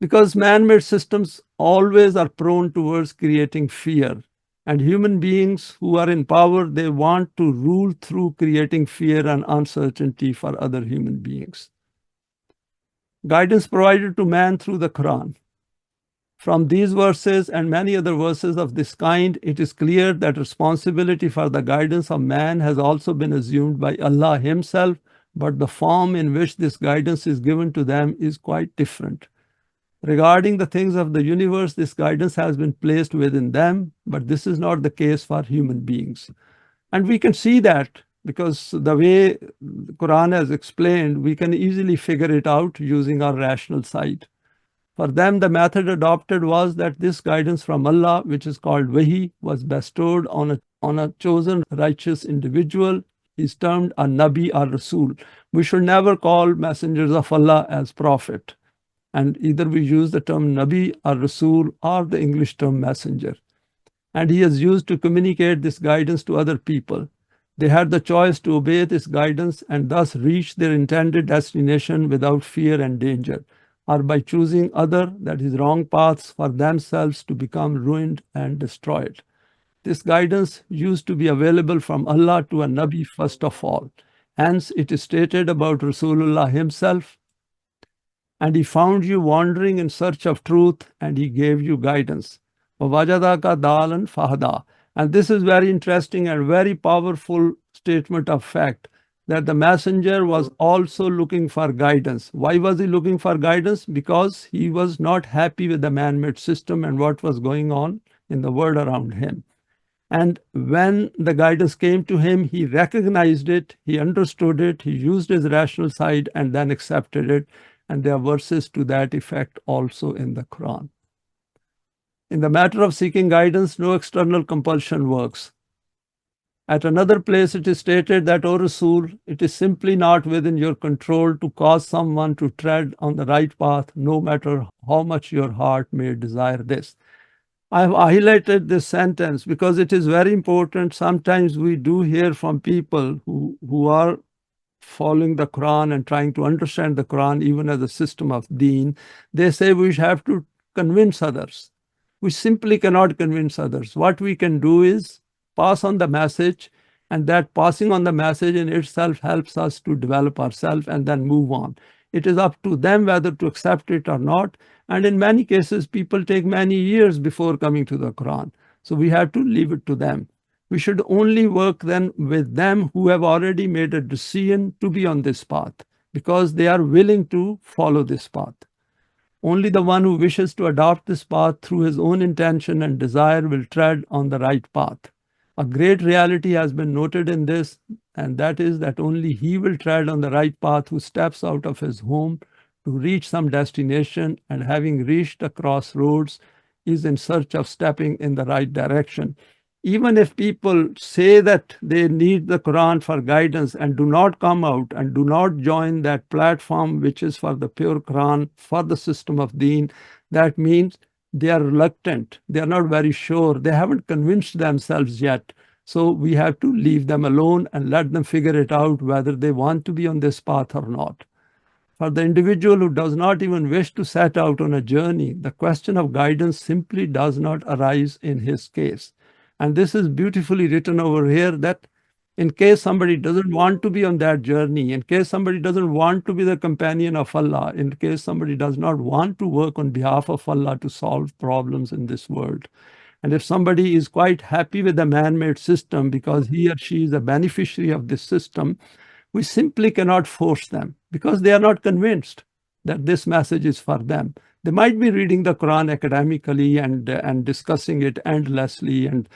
Because man-made systems always are prone towards creating fear, and human beings who are in power, they want to rule through creating fear and uncertainty for other human beings. Guidance provided to man through the Quran. From these verses and many other verses of this kind, it is clear that responsibility for the guidance of man has also been assumed by Allah Himself, but the form in which this guidance is given to them is quite different. Regarding the things of the universe, this guidance has been placed within them, but this is not the case for human beings. And we can see that because the way the Quran has explained, we can easily figure it out using our rational side. For them, the method adopted was that this guidance from Allah, which is called Wahi, was bestowed on a chosen righteous individual. He's termed a Nabi or Rasool. We should never call messengers of Allah as prophet. And either we use the term Nabi or Rasool or the English term messenger. And he is used to communicate this guidance to other people. They had the choice to obey this guidance and thus reach their intended destination without fear and danger, or by choosing other, that is, wrong paths for themselves to become ruined and destroyed. This guidance used to be available from Allah to a Nabi first of all. Hence, it is stated about Rasulullah himself, and he found you wandering in search of truth, and he gave you guidance. وَوَجَدَكَ دَالًا فَهَدَى. And this is very interesting and very powerful statement of fact, that the messenger was also looking for guidance. Why was he looking for guidance? Because he was not happy with the man-made system and what was going on in the world around him. And when the guidance came to him, he recognized it, he understood it, he used his rational side and then accepted it. And there are verses to that effect also in the Quran. In the matter of seeking guidance, no external compulsion works. At another place, it is stated that, O Rasool, it is simply not within your control to cause someone to tread on the right path, no matter how much your heart may desire this. I have highlighted this sentence because it is very important. Sometimes we do hear from people who are following the Quran and trying to understand the Quran even as a system of deen. They say we have to convince others. We simply cannot convince others. What we can do is pass on the message, and that passing on the message in itself helps us to develop ourselves and then move on. It is up to them whether to accept it or not. And in many cases, people take many years before coming to the Quran. So we have to leave it to them. We should only work then with them who have already made a decision to be on this path, because they are willing to follow this path. Only the one who wishes to adopt this path through his own intention and desire will tread on the right path. A great reality has been noted in this, and that is that only he will tread on the right path who steps out of his home to reach some destination, and having reached a crossroads is in search of stepping in the right direction. Even if people say that they need the Quran for guidance and do not come out and do not join that platform which is for the pure Quran, for the system of deen, that means they are reluctant. They are not very sure. They haven't convinced themselves yet. So we have to leave them alone and let them figure it out whether they want to be on this path or not. For the individual who does not even wish to set out on a journey, the question of guidance simply does not arise in his case. And this is beautifully written over here, that in case somebody doesn't want to be on that journey, in case somebody doesn't want to be the companion of Allah, in case somebody does not want to work on behalf of Allah to solve problems in this world, and if somebody is quite happy with the man-made system because he or she is a beneficiary of this system, we simply cannot force them because they are not convinced that this message is for them. They might be reading the Quran academically and discussing it endlessly and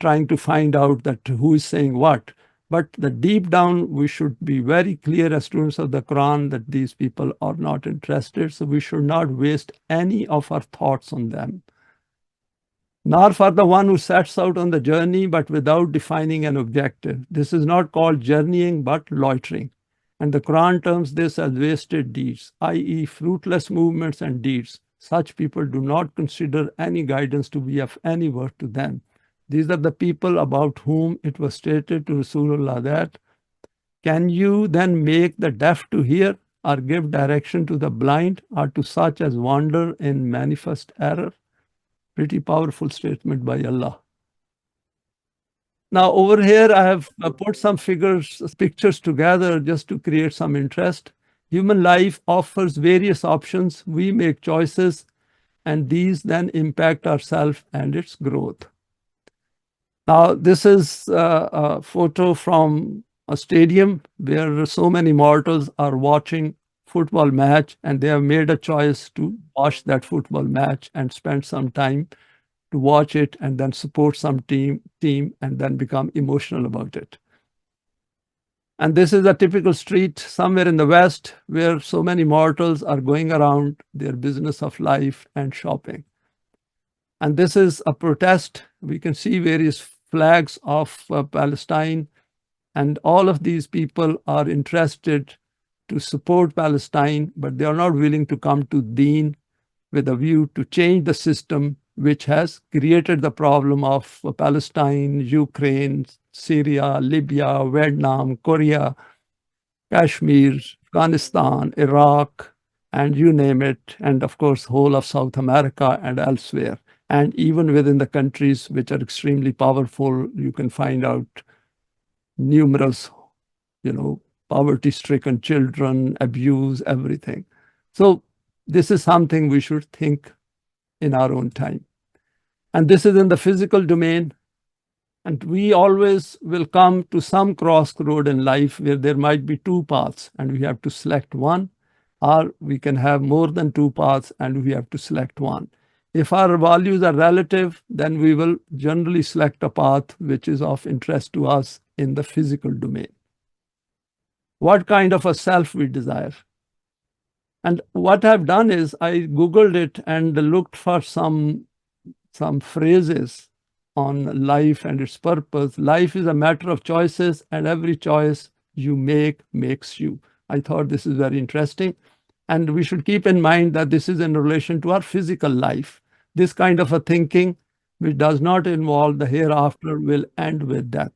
trying to find out that who is saying what. But the deep down, we should be very clear as students of the Quran that these people are not interested. So we should not waste any of our thoughts on them. Nor for the one who sets out on the journey, but without defining an objective. This is not called journeying, but loitering. And the Quran terms this as wasted deeds, i.e. fruitless movements and deeds. Such people do not consider any guidance to be of any worth to them. These are the people about whom it was stated to Rasulullah that, can you then make the deaf to hear, or give direction to the blind, or to such as wander in manifest error? Pretty powerful statement by Allah. Now over here, I have put some pictures together just to create some interest. Human life offers various options. We make choices. and these then impact our self and its growth. Now, this is a photo from a stadium where so many mortals are watching football match, and they have made a choice to watch that football match and spend some time to watch it and then support some team and then become emotional about it. And this is a typical street somewhere in the West where so many mortals are going around their business of life and shopping. And this is a protest. We can see various flags of Palestine, and all of these people are interested to support Palestine, but they are not willing to come to Deen with a view to change the system which has created the problem of Palestine, Ukraine, Syria, Libya, Vietnam, Korea, Kashmir, Afghanistan, Iraq, and you name it, and of course, whole of South America and elsewhere. And even within the countries which are extremely powerful, you can find out numerous, poverty-stricken children, abuse, everything. So this is something we should think in our own time. And this is in the physical domain. And we always will come to some crossroad in life where there might be two paths and we have to select one, or we can have more than two paths and we have to select one. If our values are relative, then we will generally select a path which is of interest to us in the physical domain. What kind of a self we desire? And what I've done is I Googled it and looked for some phrases on life and its purpose. Life is a matter of choices, and every choice you make makes you. I thought this is very interesting. And we should keep in mind that this is in relation to our physical life. This kind of a thinking, which does not involve the hereafter, will end with death.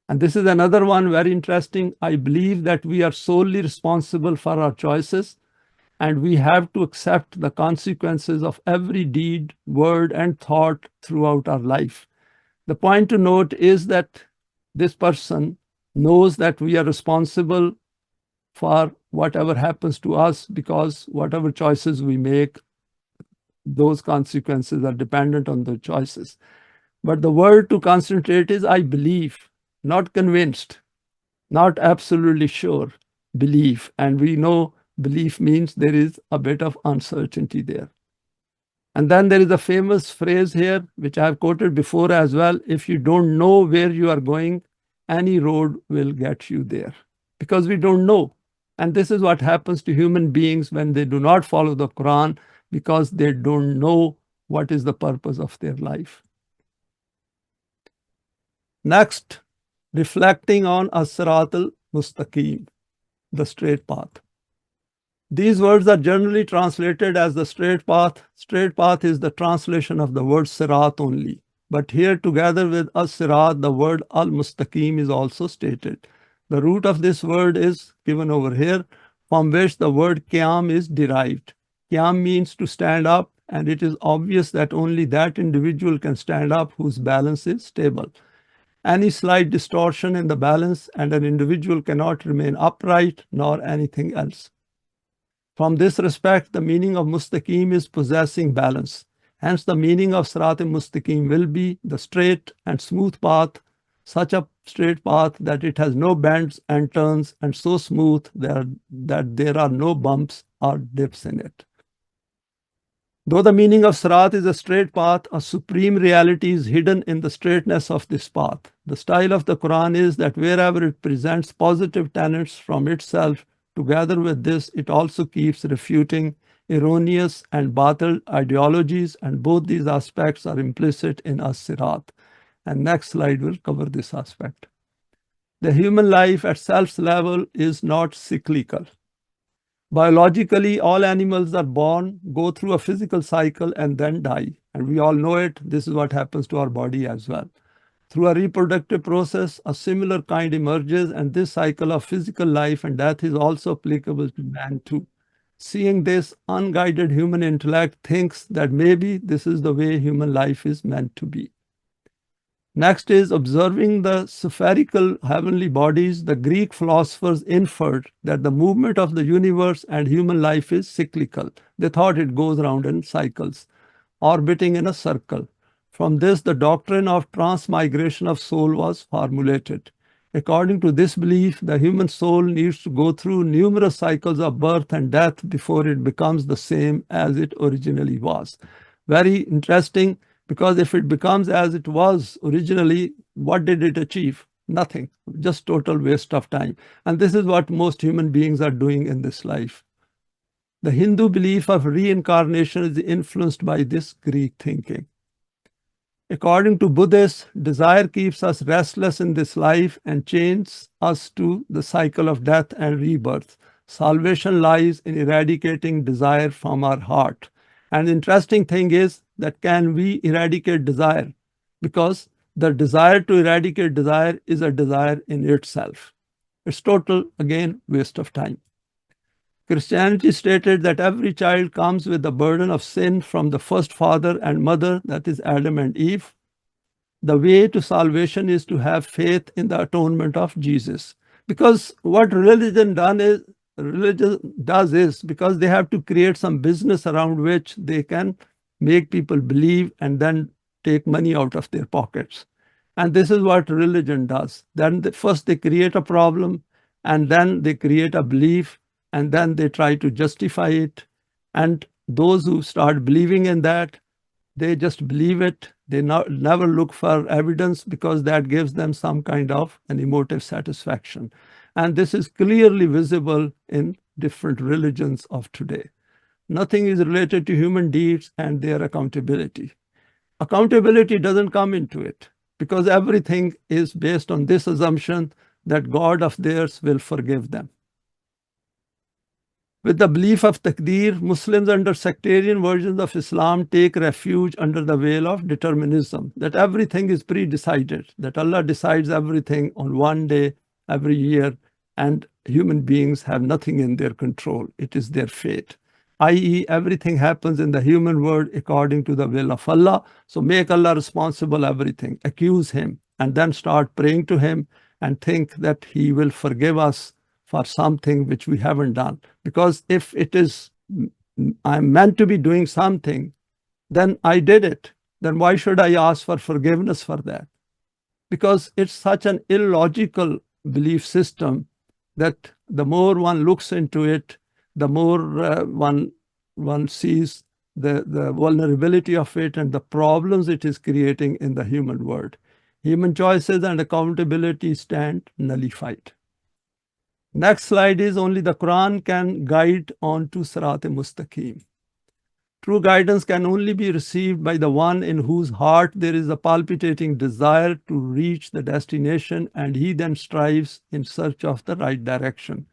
And this is another one very interesting. I believe that we are solely responsible for our choices, and we have to accept the consequences of every deed, word, and thought throughout our life. The point to note is that this person knows that we are responsible for whatever happens to us, because whatever choices we make, those consequences are dependent on the choices. But the word to concentrate is I believe, not convinced, not absolutely sure, belief. And we know belief means there is a bit of uncertainty there. And then there is a famous phrase here, which I have quoted before as well. If you don't know where you are going, any road will get you there, because we don't know. And this is what happens to human beings when they do not follow the Quran, because they don't know what is the purpose of their life. Next, reflecting on Siraat Al-Mustaqeem, the straight path. These words are generally translated as the straight path. Straight path is the translation of the word Siraat only. But here, together with Siraat, the word Al-Mustaqeem is also stated. The root of this word is given over here, from which the word Qiyam is derived. Qiyam means to stand up, and it is obvious that only that individual can stand up whose balance is stable. Any slight distortion in the balance, and an individual cannot remain upright, nor anything else. From this respect, the meaning of Mustaqeem is possessing balance. Hence, the meaning of Siraat al-Mustaqeem will be the straight and smooth path, such a straight path that it has no bends and turns, and so smooth that there are no bumps or dips in it. Though the meaning of Siraat is a straight path, a supreme reality is hidden in the straightness of this path. The style of the Quran is that wherever it presents positive tenets from itself, together with this, it also keeps refuting erroneous and batil ideologies, and both these aspects are implicit in Siraat. And next slide will cover this aspect. The human life at self's level is not cyclical. Biologically, all animals are born, go through a physical cycle, and then die. And we all know it. This is what happens to our body as well. Through a reproductive process, a similar kind emerges, and this cycle of physical life and death is also applicable to man too. Seeing this, unguided human intellect thinks that maybe this is the way human life is meant to be. Next is observing the spherical heavenly bodies. The Greek philosophers inferred that the movement of the universe and human life is cyclical. They thought it goes around in cycles, orbiting in a circle. From this, the doctrine of transmigration of soul was formulated. According to this belief, the human soul needs to go through numerous cycles of birth and death before it becomes the same as it originally was. Very interesting, because if it becomes as it was originally, what did it achieve? Nothing, just total waste of time. And this is what most human beings are doing in this life. The Hindu belief of reincarnation is influenced by this Greek thinking. According to Buddhists, desire keeps us restless in this life and chains us to the cycle of death and rebirth. Salvation lies in eradicating desire from our heart. And the interesting thing is that can we eradicate desire? Because the desire to eradicate desire is a desire in itself. It's total, again, waste of time. Christianity stated that every child comes with the burden of sin from the first father and mother, that is Adam and Eve. The way to salvation is to have faith in the atonement of Jesus. Because what religion does is because they have to create some business around which they can make people believe and then take money out of their pockets. And this is what religion does. Then first they create a problem, and then they create a belief, and then they try to justify it. And those who start believing in that, they just believe it. They never look for evidence because that gives them some kind of an emotive satisfaction. And this is clearly visible in different religions of today. Nothing is related to human deeds and their accountability. Accountability doesn't come into it because everything is based on this assumption that God of theirs will forgive them. With the belief of Taqdeer, Muslims under sectarian versions of Islam take refuge under the veil of determinism, that everything is pre-decided, that Allah decides everything on one day, every year, and human beings have nothing in their control. It is their fate, i.e., everything happens in the human world according to the will of Allah. So make Allah responsible everything, accuse Him, and then start praying to Him and think that He will forgive us for something which we haven't done. Because if it is, I'm meant to be doing something, then I did it. Then why should I ask for forgiveness for that? Because it's such an illogical belief system that the more one looks into it, the more one sees the vulnerability of it and the problems it is creating in the human world. Human choices and accountability stand nullified. Next slide is only the Quran can guide on to Siraat Mustaqeem. True guidance can only be received by the one in whose heart there is a palpitating desire to reach the destination, and he then strives in search of the right direction.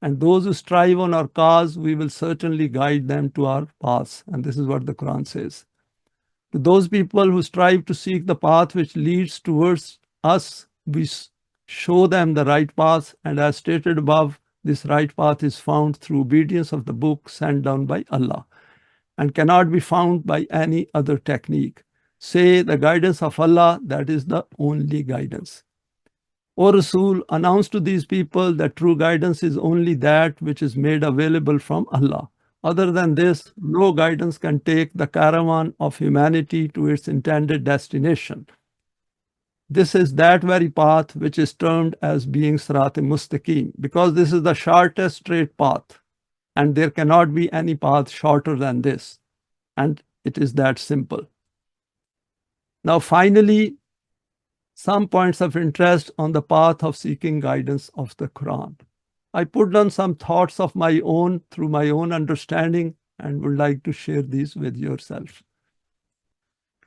And those who strive on our cause, we will certainly guide them to our paths. And this is what the Quran says. To those people who strive to seek the path which leads towards us, we show them the right path, and as stated above, this right path is found through obedience of the book sent down by Allah and cannot be found by any other technique. Say the guidance of Allah, that is the only guidance. O Rasool, announce to these people that true guidance is only that which is made available from Allah. Other than this, no guidance can take the caravan of humanity to its intended destination. This is that very path which is termed as being Siraat Mustaqeem, because this is the shortest straight path, and there cannot be any path shorter than this. And it is that simple. Now, finally, some points of interest on the path of seeking guidance of the Quran. I put down some thoughts of my own through my own understanding and would like to share these with yourself.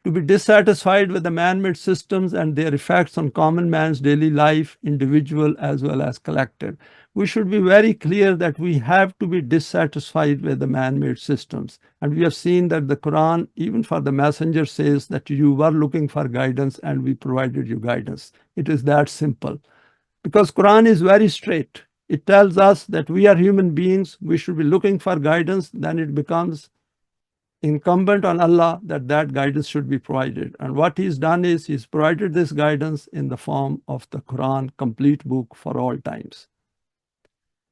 To be dissatisfied with the man-made systems and their effects on common man's daily life, individual as well as collective. We should be very clear that we have to be dissatisfied with the man-made systems. And we have seen that the Quran, even for the messenger, says that you were looking for guidance and we provided you guidance. It is that simple. Because Quran is very straight. It tells us that we are human beings, we should be looking for guidance, then it becomes incumbent on Allah that that guidance should be provided. And what He's done is He's provided this guidance in the form of the Quran, complete book for all times.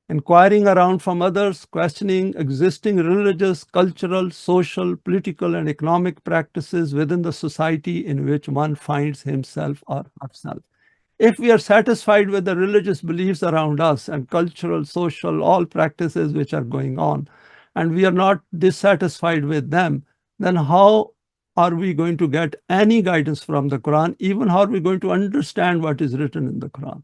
Inquiring around from others, questioning existing religious, cultural, social, political, and economic practices within the society in which one finds himself or herself. If we are satisfied with the religious beliefs around us and cultural, social, all practices which are going on, and we are not dissatisfied with them, then how are we going to get any guidance from the Quran? Even how are we going to understand what is written in the Quran?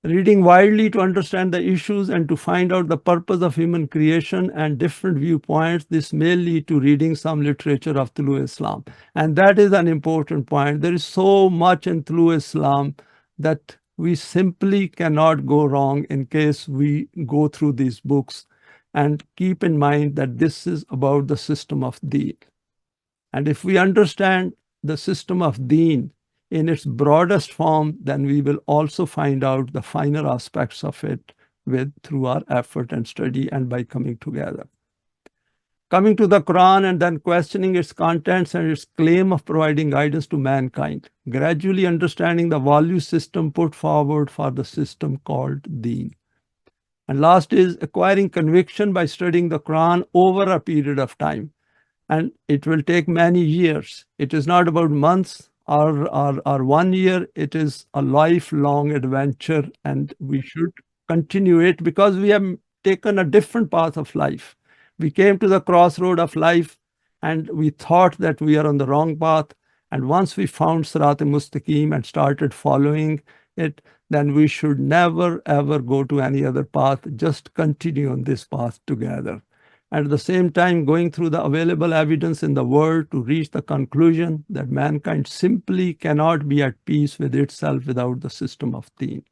Reading widely to understand the issues and to find out the purpose of human creation and different viewpoints, this may lead to reading some literature of Tolu Islam. And that is an important point. There is so much in Tolu Islam that we simply cannot go wrong in case we go through these books. And keep in mind that this is about the system of Deen. And if we understand the system of Deen in its broadest form, then we will also find out the finer aspects of it through our effort and study and by coming together. Coming to the Quran and then questioning its contents and its claim of providing guidance to mankind, gradually understanding the value system put forward for the system called Deen. And last is acquiring conviction by studying the Quran over a period of time. And it will take many years. It is not about months or 1 year. It is a lifelong adventure, and we should continue it because we have taken a different path of life. We came to the crossroad of life and we thought that we are on the wrong path. And once we found Siraat Mustaqeem and started following it, then we should never ever go to any other path. Just continue on this path together. At the same time, going through the available evidence in the world to reach the conclusion that mankind simply cannot be at peace with itself without the system of Deen.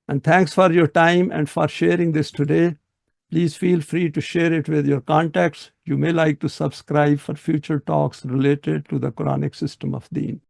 And thanks for your time and for sharing this today. Please feel free to share it with your contacts. You may like to subscribe for future talks related to the Quranic system of Deen.